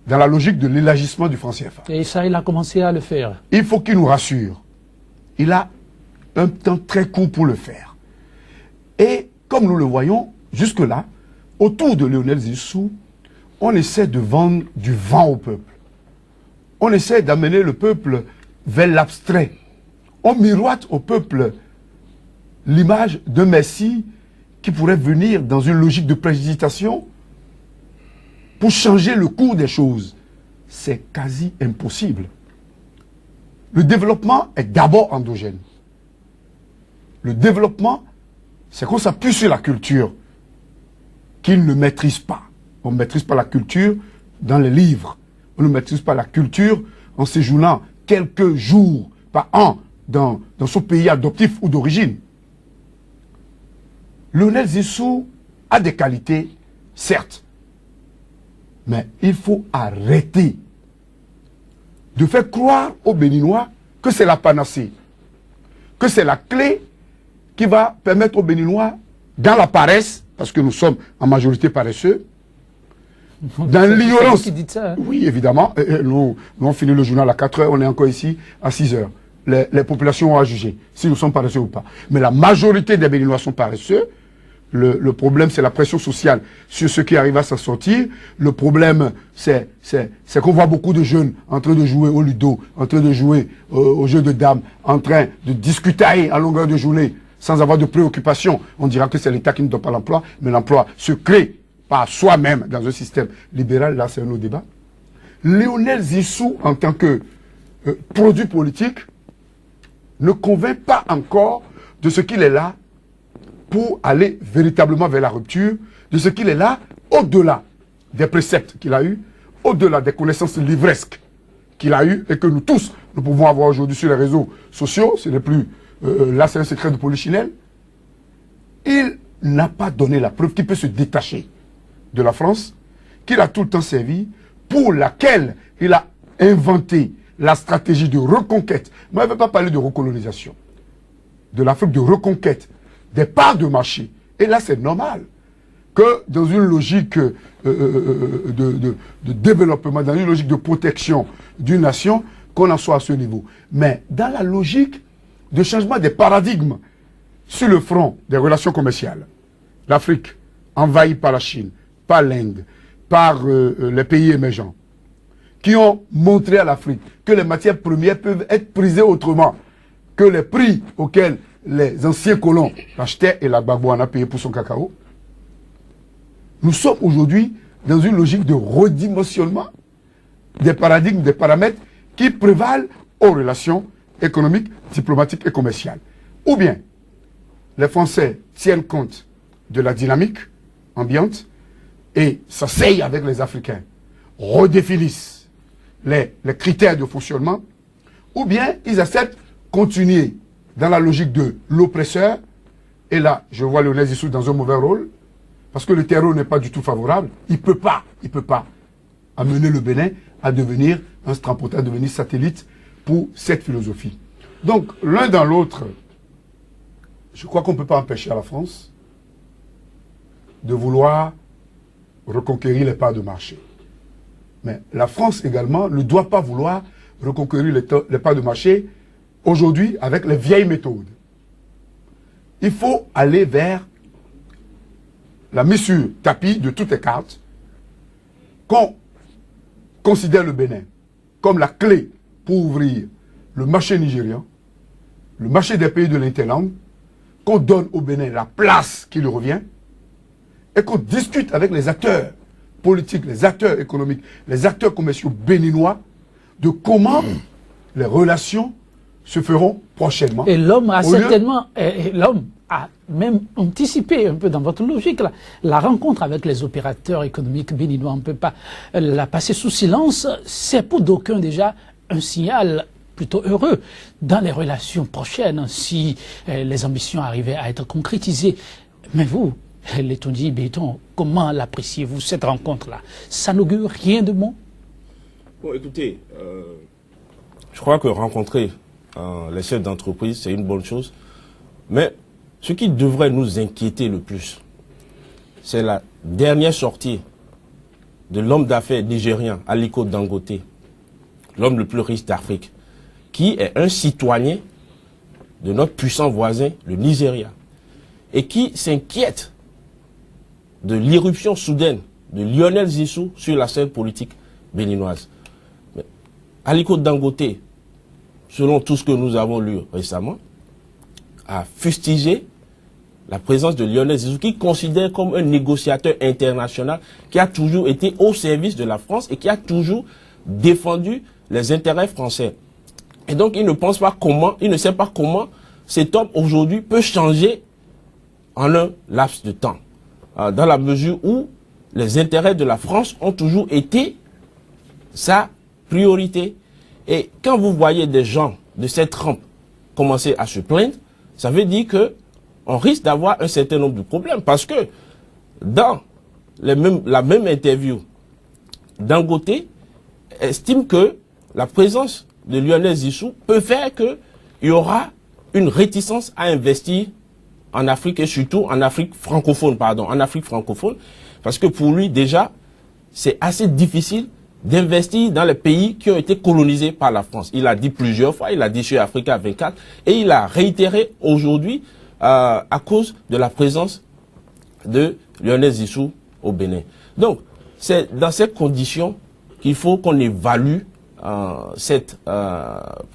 dans la logique de l'élargissement du franc CFA. Et ça, il a commencé à le faire. Il faut qu'il nous rassure. Il a un temps très court pour le faire. Et comme nous le voyons, jusque-là, autour de Lionel Zisso, on essaie de vendre du vent au peuple. On essaie d'amener le peuple vers l'abstrait. On miroite au peuple l'image d'un Messie qui pourrait venir dans une logique de précipitation pour changer le cours des choses. C'est quasi impossible. Le développement est d'abord endogène. Le développement, c'est qu'on s'appuie sur la culture qu'il ne maîtrise pas. On ne maîtrise pas la culture dans les livres. On ne maîtrise pas la culture en séjournant quelques jours par an dans son pays adoptif ou d'origine. Lionel Zisso a des qualités, certes, mais il faut arrêter de faire croire aux Béninois que c'est la panacée, que c'est la clé qui va permettre aux Béninois, dans la paresse, parce que nous sommes en majorité paresseux, dans l'ignorance. Qui dit ça, hein? Oui, évidemment. Nous on finit le journal à 4 heures, on est encore ici à 6 heures. Les populations ont à juger si nous sommes paresseux ou pas. Mais la majorité des Béninois sont paresseux. Le problème, c'est la pression sociale sur ceux qui arrivent à s'en sortir. Le problème, c'est qu'on voit beaucoup de jeunes en train de jouer au ludo, en train de jouer au jeu de dames, en train de discuter à longueur de journée, sans avoir de préoccupation. On dira que c'est l'État qui ne donne pas l'emploi, mais l'emploi se crée par soi-même dans un système libéral. Là, c'est un autre débat. Lionel Zisso, en tant que produit politique, ne convainc pas encore de ce qu'il est là pour aller véritablement vers la rupture, de ce qu'il est là au-delà des préceptes qu'il a eus, au-delà des connaissances livresques qu'il a eues et que nous tous, nous pouvons avoir aujourd'hui sur les réseaux sociaux. Ce n'est plus, là c'est un secret de polichinelle. Il n'a pas donné la preuve qu'il peut se détacher de la France, qu'il a tout le temps servi, pour laquelle il a inventé la stratégie de reconquête. Moi, je ne veux pas parler de recolonisation. De l'Afrique de reconquête, des parts de marché. Et là, c'est normal que dans une logique de développement, dans une logique de protection d'une nation, qu'on en soit à ce niveau. Mais dans la logique de changement des paradigmes sur le front des relations commerciales, l'Afrique, envahie par la Chine, par l'Inde, par les pays émergents, qui ont montré à l'Afrique que les matières premières peuvent être prisées autrement que les prix auxquels les anciens colons l'achetaient et la Gbagbo en a payé pour son cacao. Nous sommes aujourd'hui dans une logique de redimensionnement des paradigmes, des paramètres qui prévalent aux relations économiques, diplomatiques et commerciales. Ou bien, les Français tiennent compte de la dynamique ambiante et s'asseyent avec les Africains, redéfinissent les critères de fonctionnement, ou bien ils acceptent continuer dans la logique de l'oppresseur. Et là, je vois Lionel Zissou dans un mauvais rôle, parce que le terreau n'est pas du tout favorable. Il peut pas amener le Bénin à devenir un strapontin, à devenir satellite pour cette philosophie. Donc, l'un dans l'autre, je crois qu'on ne peut pas empêcher à la France de vouloir reconquérir les parts de marché. Mais la France également ne doit pas vouloir reconquérir les parts de marché aujourd'hui avec les vieilles méthodes. Il faut aller vers la mise sur tapis de toutes les cartes, qu'on considère le Bénin comme la clé pour ouvrir le marché nigérian, le marché des pays de l'interland, qu'on donne au Bénin la place qui lui revient, et qu'on discute avec les acteurs politiques, les acteurs économiques, les acteurs commerciaux béninois, de comment les relations se feront prochainement. Et l'homme a certainement, l'homme a même anticipé un peu dans votre logique la rencontre avec les opérateurs économiques béninois. On ne peut pas la passer sous silence. C'est pour d'aucuns déjà un signal plutôt heureux dans les relations prochaines si les ambitions arrivaient à être concrétisées. Mais vous, les Tondi Béton, comment l'appréciez-vous cette rencontre-là? Ça n'augure rien de bon? Bon, écoutez, je crois que rencontrer les chefs d'entreprise, c'est une bonne chose. Mais ce qui devrait nous inquiéter le plus, c'est la dernière sortie de l'homme d'affaires nigérien, Aliko Dangote, l'homme le plus riche d'Afrique, qui est un citoyen de notre puissant voisin, le Nigeria, et qui s'inquiète de l'irruption soudaine de Lionel Zissou sur la scène politique béninoise. Mais Aliko Dangote, selon tout ce que nous avons lu récemment, a fustigé la présence de Lionel Zissou, qui considère comme un négociateur international qui a toujours été au service de la France et qui a toujours défendu les intérêts français. Et donc il ne pense pas comment, il ne sait pas comment cet homme aujourd'hui peut changer en un laps de temps, dans la mesure où les intérêts de la France ont toujours été sa priorité. Et quand vous voyez des gens de cette trempe commencer à se plaindre, ça veut dire que on risque d'avoir un certain nombre de problèmes. Parce que dans la même interview, Dangote estime que la présence de Lionel Zissou peut faire qu'il y aura une réticence à investir en Afrique et surtout en Afrique francophone, parce que pour lui déjà, c'est assez difficile d'investir dans les pays qui ont été colonisés par la France. Il a dit plusieurs fois, il a dit sur Africa 24, et il a réitéré aujourd'hui à cause de la présence de Lionel Zissou au Bénin. Donc, c'est dans ces conditions qu'il faut qu'on évalue cette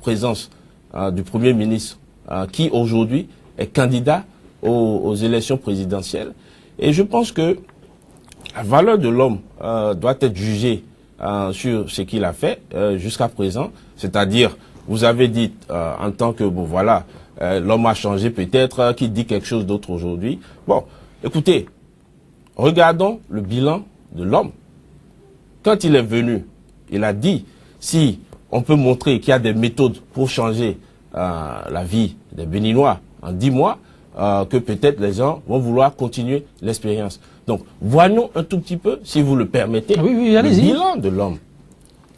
présence du Premier ministre qui aujourd'hui est candidat aux élections présidentielles. Et je pense que la valeur de l'homme doit être jugée sur ce qu'il a fait jusqu'à présent. C'est-à-dire, vous avez dit en tant que, bon voilà, l'homme a changé peut-être, qui dit quelque chose d'autre aujourd'hui. Bon, écoutez, regardons le bilan de l'homme. Quand il est venu, il a dit, si on peut montrer qu'il y a des méthodes pour changer la vie des Béninois en 10 mois, que peut-être les gens vont vouloir continuer l'expérience. Donc, voyons un tout petit peu, si vous le permettez, oui, le bilan de l'homme.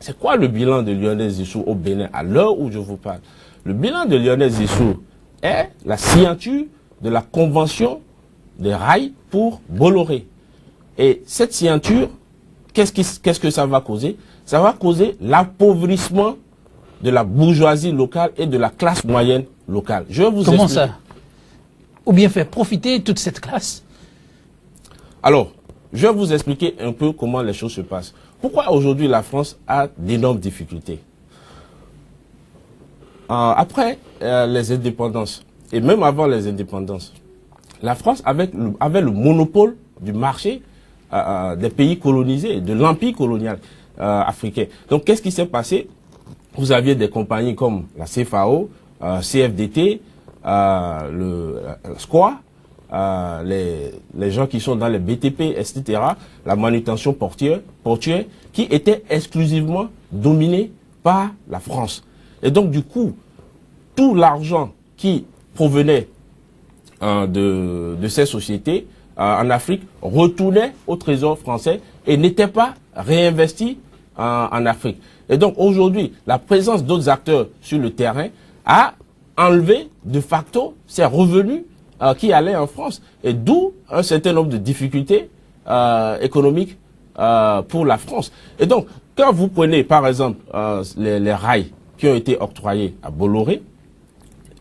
C'est quoi le bilan de Lionel Zissou au Bénin à l'heure où je vous parle? Le bilan de Lionel Zissou est la signature de la convention des rails pour Bolloré. Et cette signature, qu'est-ce que ça va causer? Ça va causer l'appauvrissement de la bourgeoisie locale et de la classe moyenne locale. Je vais vous Comment expliquer. ça? Ou bien faire profiter toute cette classe? Alors, je vais vous expliquer un peu comment les choses se passent. Pourquoi aujourd'hui la France a d'énormes difficultés? Après les indépendances, et même avant les indépendances, la France avait le monopole du marché des pays colonisés, de l'empire colonial africain. Donc, qu'est-ce qui s'est passé? Vous aviez des compagnies comme la CFAO, CFDT, le SCOA, les gens qui sont dans les BTP, etc., la manutention portuaire, qui étaient exclusivement dominés par la France. Et donc, du coup, tout l'argent qui provenait de ces sociétés en Afrique retournait au trésor français et n'était pas réinvesti en Afrique. Et donc, aujourd'hui, la présence d'autres acteurs sur le terrain a enlevé de facto ces revenus qui allaient en France. Et d'où un certain nombre de difficultés économiques pour la France. Et donc, quand vous prenez, par exemple, les rails qui ont été octroyés à Bolloré,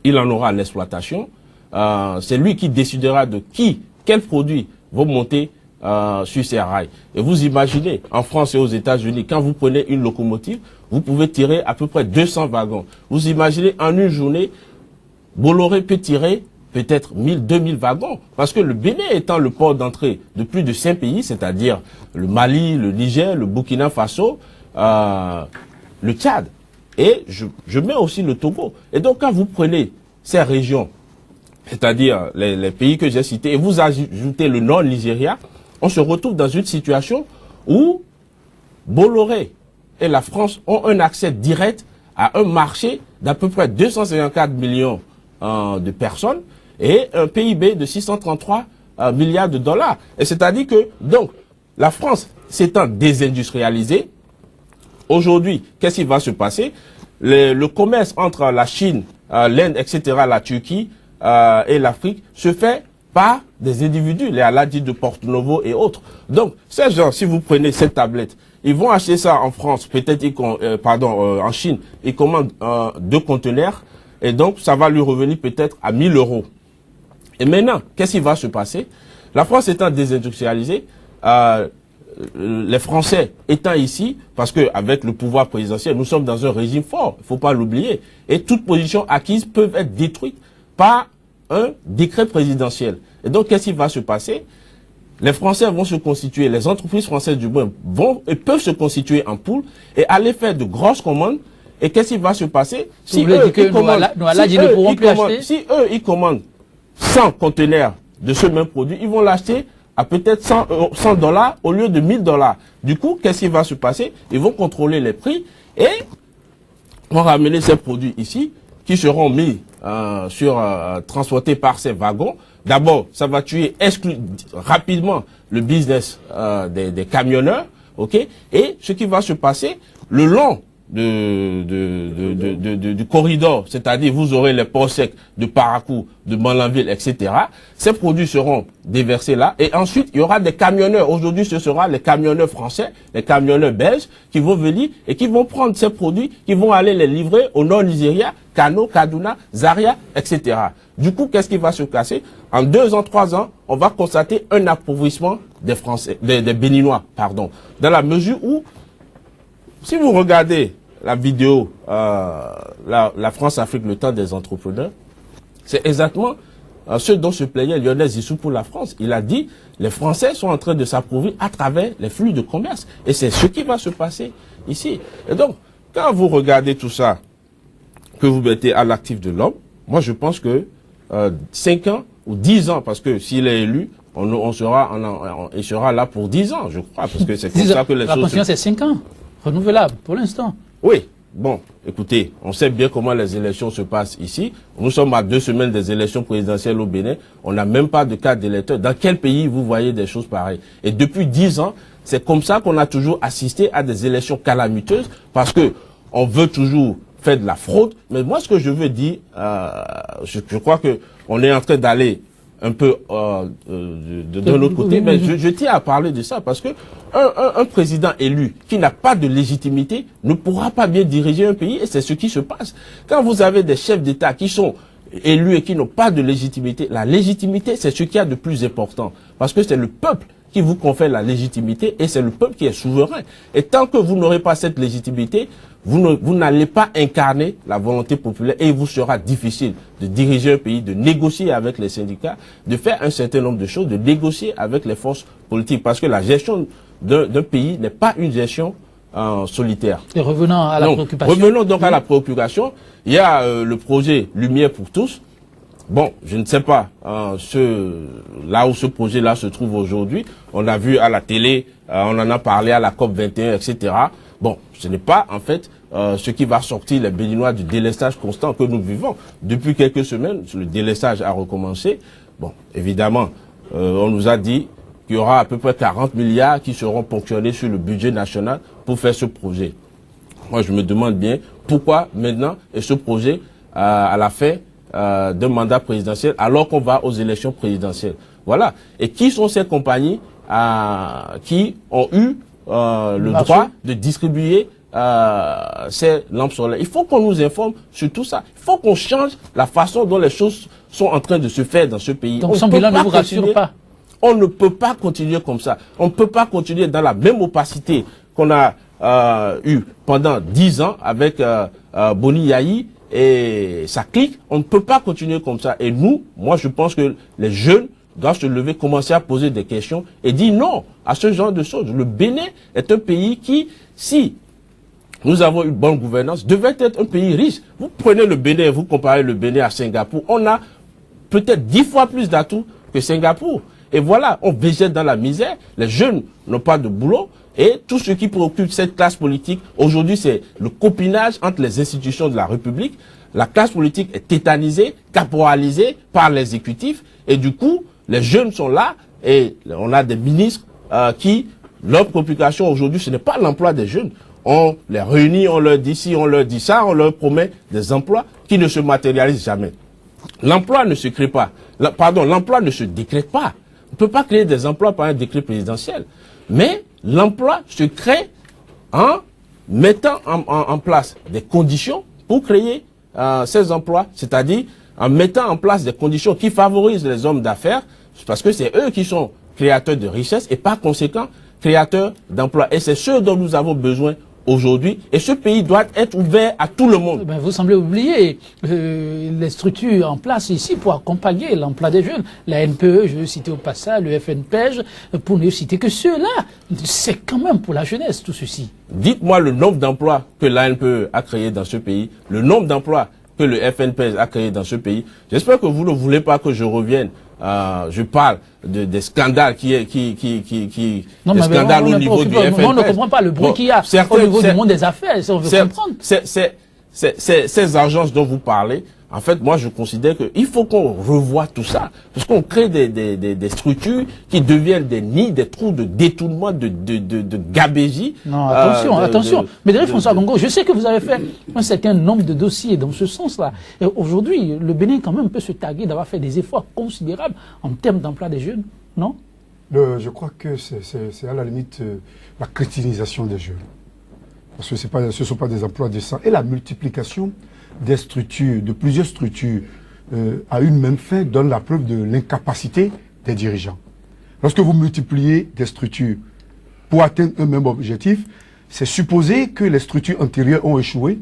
il en aura l'exploitation. C'est lui qui décidera de quels produits vont monter sur ces rails. Et vous imaginez, en France et aux États-Unis, quand vous prenez une locomotive, vous pouvez tirer à peu près 200 wagons. Vous imaginez, en une journée, Bolloré peut tirer peut-être 1000, 2000 wagons. Parce que le Bénin étant le port d'entrée de plus de 5 pays, c'est-à-dire le Mali, le Niger, le Burkina Faso, le Tchad. Et je mets aussi le Togo. Et donc, quand vous prenez ces régions, c'est-à-dire les pays que j'ai cités, et vous ajoutez le nord Nigeria, on se retrouve dans une situation où Bolloré et la France ont un accès direct à un marché d'à peu près 254 millions de personnes et un PIB de 633 milliards de dollars. Et c'est-à-dire que, donc, la France s'étant désindustrialisée, aujourd'hui, qu'est-ce qui va se passer? Le commerce entre la Chine, l'Inde, etc., la Turquie et l'Afrique se fait par des individus, les Aladi de Porto Novo et autres. Donc, ces gens, si vous prenez cette tablette, ils vont acheter ça en France, peut-être, en Chine, ils commandent 2 conteneurs, et donc ça va lui revenir peut-être à 1000 euros. Et maintenant, qu'est-ce qui va se passer? La France étant désindustrialisée, les Français étant ici, parce que avec le pouvoir présidentiel, nous sommes dans un régime fort, il ne faut pas l'oublier, et toutes positions acquises peuvent être détruites par un décret présidentiel. Et donc, qu'est-ce qui va se passer? Les Français vont se constituer, les entreprises françaises du moins peuvent se constituer en pool et aller faire de grosses commandes. Et qu'est-ce qui va se passer? Si eux, ils commandent 100 conteneurs de ce même produit, ils vont l'acheter à peut-être 100 $ au lieu de 1000 $. Du coup, qu'est-ce qui va se passer? Ils vont contrôler les prix et vont ramener ces produits ici qui seront mis transportés par ces wagons. D'abord, ça va tuer rapidement le business des camionneurs, ok? Et ce qui va se passer le long du corridor, c'est-à-dire vous aurez les ports secs de Parakou, de Malanville, etc. Ces produits seront déversés là et ensuite il y aura des camionneurs. Aujourd'hui, ce sera les camionneurs français, les camionneurs belges qui vont venir et qui vont prendre ces produits, qui vont aller les livrer au nord Nigeria, Kano, Kaduna, Zaria, etc. Du coup, qu'est-ce qui va se casser? En 2 ans, 3 ans, on va constater un appauvrissement des Français, des Béninois, pardon, dans la mesure où, si vous regardez la vidéo, la France-Afrique, le temps des entrepreneurs, c'est exactement ce dont se plaignait Lionel Zissou pour la France. Il a dit, les Français sont en train de s'appauvrir à travers les flux de commerce. Et c'est ce qui va se passer ici. Et donc, quand vous regardez tout ça, que vous mettez à l'actif de l'homme, moi je pense que 5 ans ou 10 ans, parce que s'il est élu, il sera là pour 10 ans, je crois, parce que c'est comme ça que les choses... La confiance, c'est 5 ans, renouvelable pour l'instant. Oui, bon, écoutez, on sait bien comment les élections se passent ici. Nous sommes à 2 semaines des élections présidentielles au Bénin. On n'a même pas de carte d'électeur. Dans quel pays vous voyez des choses pareilles? Et depuis 10 ans, c'est comme ça qu'on a toujours assisté à des élections calamiteuses parce que on veut toujours faire de la fraude. Mais moi, ce que je veux dire, je crois que on est en train d'aller un peu de l'autre côté, mais je tiens à parler de ça parce que un président élu qui n'a pas de légitimité ne pourra pas bien diriger un pays et c'est ce qui se passe. Quand vous avez des chefs d'État qui sont élus et qui n'ont pas de légitimité, la légitimité c'est ce qu'il y a de plus important parce que c'est le peuple qui vous confère la légitimité et c'est le peuple qui est souverain. Et tant que vous n'aurez pas cette légitimité, vous n'allez pas incarner la volonté populaire et il vous sera difficile de diriger un pays, de négocier avec les syndicats, de faire un certain nombre de choses, de négocier avec les forces politiques. Parce que la gestion d'un pays n'est pas une gestion solitaire. Et revenons à la préoccupation. Revenons donc à la préoccupation. Il y a le projet Lumière pour tous. Bon, je ne sais pas là où ce projet-là se trouve aujourd'hui. On a vu à la télé, on en a parlé à la COP 21, etc. Bon, ce n'est pas en fait ce qui va sortir les Béninois du délestage constant que nous vivons. Depuis quelques semaines, le délestage a recommencé. Bon, évidemment, on nous a dit qu'il y aura à peu près 40 milliards qui seront ponctionnés sur le budget national pour faire ce projet. Moi, je me demande bien pourquoi maintenant est ce projet à la fin d'un mandat présidentiel alors qu'on va aux élections présidentielles. Voilà. Et qui sont ces compagnies qui ont eu le droit de distribuer ces lampes solaires? Il faut qu'on nous informe sur tout ça. Il faut qu'on change la façon dont les choses sont en train de se faire dans ce pays. Donc son bilan ne vous rassure pas? On ne peut pas continuer comme ça. On ne peut pas continuer dans la même opacité qu'on a eu pendant 10 ans avec Boni Yahi et sa clique. On ne peut pas continuer comme ça. Et nous, moi je pense que les jeunes doivent se lever, commencer à poser des questions et dire non à ce genre de choses. Le Bénin est un pays qui, si nous avons une bonne gouvernance, devait être un pays riche. Vous prenez le Bénin et vous comparez le Bénin à Singapour, on a peut-être 10 fois plus d'atouts que Singapour. Et voilà, on végète dans la misère, les jeunes n'ont pas de boulot, et tout ce qui préoccupe cette classe politique, aujourd'hui, c'est le copinage entre les institutions de la République. La classe politique est tétanisée, caporalisée par l'exécutif, et du coup, les jeunes sont là, et on a des ministres qui, leur préoccupation aujourd'hui, ce n'est pas l'emploi des jeunes. On les réunit, on leur dit ci, on leur dit ça, on leur promet des emplois qui ne se matérialisent jamais. L'emploi ne se crée pas. L'emploi ne se décrète pas. On ne peut pas créer des emplois par un décret présidentiel. Mais l'emploi se crée en mettant en place des conditions pour créer ces emplois, c'est-à-dire en mettant en place des conditions qui favorisent les hommes d'affaires, parce que c'est eux qui sont créateurs de richesse et par conséquent créateurs d'emplois. Et c'est ce dont nous avons besoin aujourd'hui. Et ce pays doit être ouvert à tout le monde. Ben, vous semblez oublier les structures en place ici pour accompagner l'emploi des jeunes. La NPE, je veux citer au passage, le FNPEJ, pour ne citer que ceux-là. C'est quand même pour la jeunesse tout ceci. Dites-moi le nombre d'emplois que la NPE a créé dans ce pays, le nombre d'emplois que le FNPEJ a créé dans ce pays. J'espère que vous ne voulez pas que je revienne. Je parle des scandales non, des scandales au niveau du FNPEJ. On ne comprend pas le bruit qu'il y a au niveau du monde des affaires, si on veut comprendre. Ces agences dont vous parlez, en fait, moi, je considère qu'il faut qu'on revoie tout ça. Parce qu'on crée des structures qui deviennent des nids, des trous de détournement, de gabégie. Non, attention. Mais d'ailleurs, François Gongo, je sais que vous avez fait un certain nombre de dossiers dans ce sens-là. Aujourd'hui, le Bénin, quand même, peut se targuer d'avoir fait des efforts considérables en termes d'emploi des jeunes, non? Je crois que c'est à la limite la crétinisation des jeunes. Parce que ce ne sont pas des emplois décents. Et la multiplication des structures, de plusieurs structures, à une même fin, donne la preuve de l'incapacité des dirigeants. Lorsque vous multipliez des structures pour atteindre un même objectif, c'est supposer que les structures antérieures ont échoué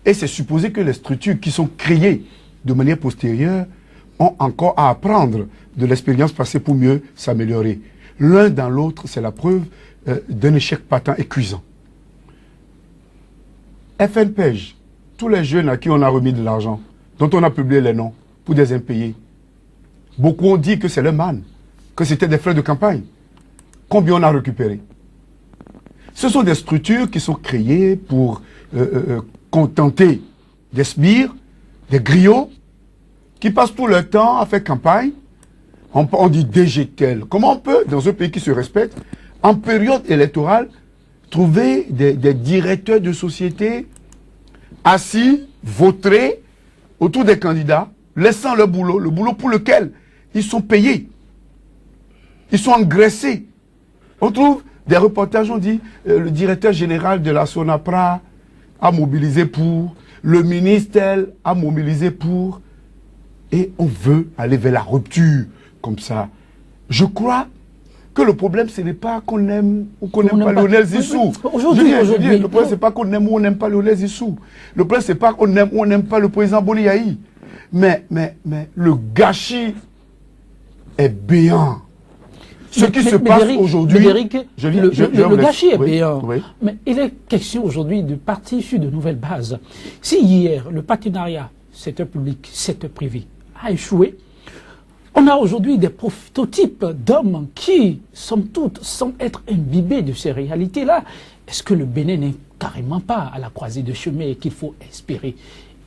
et c'est supposer que les structures qui sont créées de manière postérieure ont encore à apprendre de l'expérience passée pour mieux s'améliorer. L'un dans l'autre, c'est la preuve d'un échec patent et cuisant. FNPEJ, tous les jeunes à qui on a remis de l'argent, dont on a publié les noms, pour des impayés. Beaucoup ont dit que c'est le man, que c'était des frais de campagne. Combien on a récupéré? Ce sont des structures qui sont créées pour contenter des sbires, des griots, qui passent tout leur temps à faire campagne. On dit DGTEL. Comment on peut, dans un pays qui se respecte, en période électorale, trouver des directeurs de société assis, vautrés, autour des candidats, laissant le boulot pour lequel ils sont payés. Ils sont engraissés. On trouve des reportages, on dit, le directeur général de la Sonapra a mobilisé pour, le ministère a mobilisé pour, et on veut aller vers la rupture, comme ça. Je crois que le problème, ce n'est pas qu'on aime ou qu'on n'aime pas Lionel Zissou. Aujourd'hui, le problème, c'est pas qu'on aime ou on n'aime pas Lionel Zissou. Le problème, c'est pas qu'on aime ou on n'aime pas le président Boni Yahi. Mais le gâchis est béant. Ce qui se passe aujourd'hui... Le gâchis est béant. Oui. Mais il est question aujourd'hui de partir sur de nouvelles bases. Si hier, le partenariat secteur public, secteur privé a échoué, on a aujourd'hui des prototypes d'hommes qui, somme toute, semblent être imbibés de ces réalités-là. Est-ce que le Bénin n'est carrément pas à la croisée de chemin et qu'il faut espérer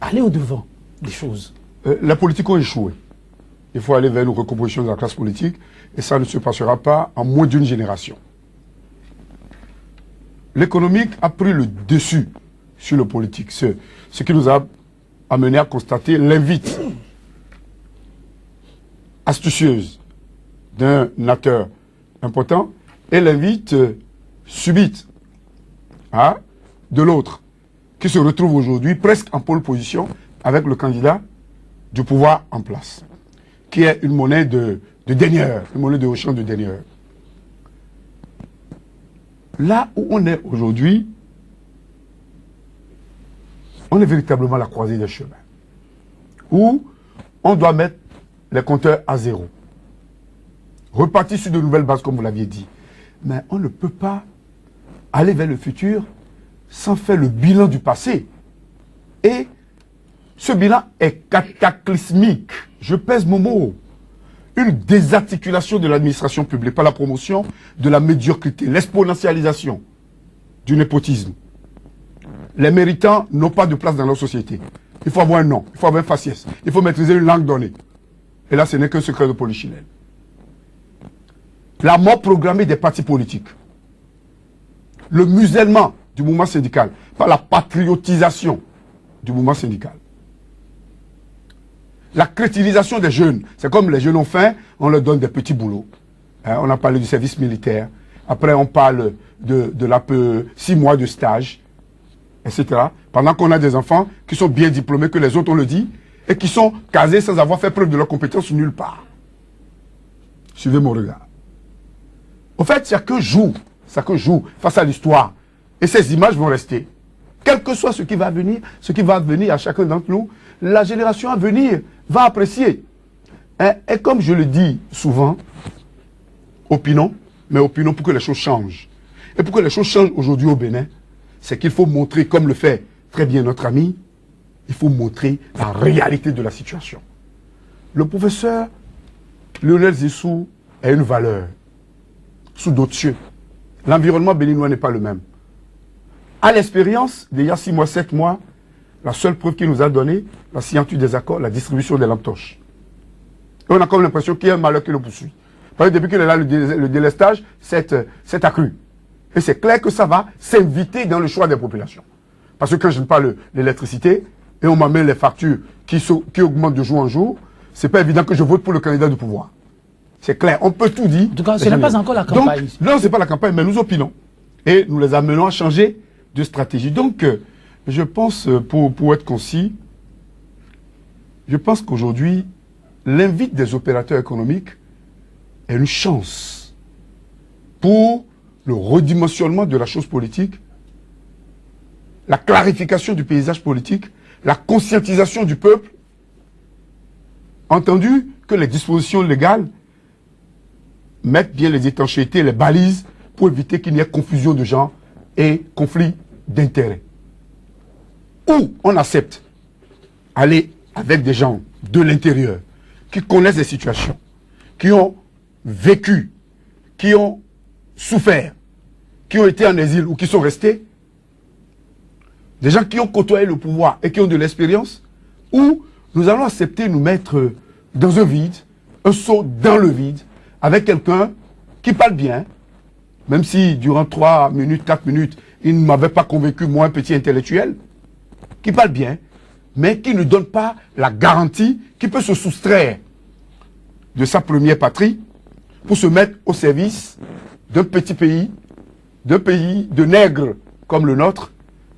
aller au-devant des choses? La politique a échoué. Il faut aller vers une recomposition de la classe politique et ça ne se passera pas en moins d'une génération. L'économique a pris le dessus sur le politique, ce qui nous a amené à constater l'invite astucieuse d'un acteur important et l'invite subite de l'autre, qui se retrouve aujourd'hui presque en pole position avec le candidat du pouvoir en place, qui est une monnaie de deniers, une monnaie de Auchan de deniers. Là où on est aujourd'hui, on est véritablement à la croisée des chemins, où on doit mettre les compteurs à zéro, repartir sur de nouvelles bases, comme vous l'aviez dit. Mais on ne peut pas aller vers le futur sans faire le bilan du passé. Et ce bilan est cataclysmique. Je pèse mon mot. Une désarticulation de l'administration publique par la promotion de la médiocrité, l'exponentialisation du népotisme. Les méritants n'ont pas de place dans leur société. Il faut avoir un nom, il faut avoir un faciès, il faut maîtriser une langue donnée. Et là, ce n'est qu'un secret de polichinelle. La mort programmée des partis politiques. Le musellement du mouvement syndical par la patriotisation du mouvement syndical. La crétinisation des jeunes. C'est comme les jeunes ont faim, on leur donne des petits boulots. On a parlé du service militaire. Après, on parle de 6 mois de stage, etc. Pendant qu'on a des enfants qui sont bien diplômés, que les autres, on le dit, et qui sont casés sans avoir fait preuve de leur compétence nulle part. Suivez mon regard. Au fait, ça que joue face à l'histoire. Et ces images vont rester. Quel que soit ce qui va venir à chacun d'entre nous, la génération à venir va apprécier. Et comme je le dis souvent, opinons, mais opinons pour que les choses changent. Et pour que les choses changent aujourd'hui au Bénin, c'est qu'il faut montrer, comme le fait très bien notre ami, il faut montrer la réalité de la situation. Le professeur Lionel Zissou a une valeur sous d'autres cieux. L'environnement béninois n'est pas le même. À l'expérience, d'il y a 6 mois, 7 mois, la seule preuve qu'il nous a donné, la signature des accords, la distribution des lampes torches. Et on a comme l'impression qu'il y a un malheur qui le poursuit. Parce que depuis qu'il est là, le délestage s'est accru. Et c'est clair que ça va s'inviter dans le choix des populations. Parce que quand je parle de l'électricité, et on m'amène les factures qui augmentent de jour en jour, c'est pas évident que je vote pour le candidat du pouvoir. C'est clair, on peut tout dire. En tout cas, ce n'est pas encore la campagne. Donc, non, ce n'est pas la campagne, mais nous opinons. Et nous les amenons à changer de stratégie. Donc, je pense, pour être concis, je pense qu'aujourd'hui, l'invite des opérateurs économiques est une chance pour le redimensionnement de la chose politique, la clarification du paysage politique, la conscientisation du peuple, entendu que les dispositions légales mettent bien les étanchéités, les balises, pour éviter qu'il n'y ait confusion de gens et conflit d'intérêts. Ou on accepte aller avec des gens de l'intérieur, qui connaissent les situations, qui ont vécu, qui ont souffert, qui ont été en exil ou qui sont restés, des gens qui ont côtoyé le pouvoir et qui ont de l'expérience, ou nous allons accepter nous mettre dans un vide, un saut dans le vide, avec quelqu'un qui parle bien, même si durant 3 minutes, 4 minutes, il ne m'avait pas convaincu, moi, un petit intellectuel, qui parle bien, mais qui ne donne pas la garantie qu'il peut se soustraire de sa première patrie pour se mettre au service d'un petit pays, d'un pays de nègres comme le nôtre,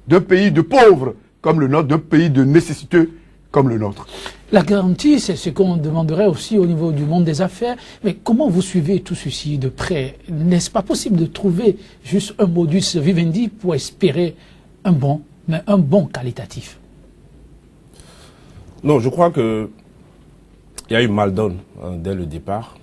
d'un pays de pauvres comme le nôtre, d'un pays de nécessiteux comme le nôtre. La garantie, c'est ce qu'on demanderait aussi au niveau du monde des affaires. Mais comment vous suivez tout ceci de près? N'est-ce pas possible de trouver juste un modus vivendi pour espérer un bon, mais un bon qualitatif? Non, je crois que il y a eu mal donne dès le départ.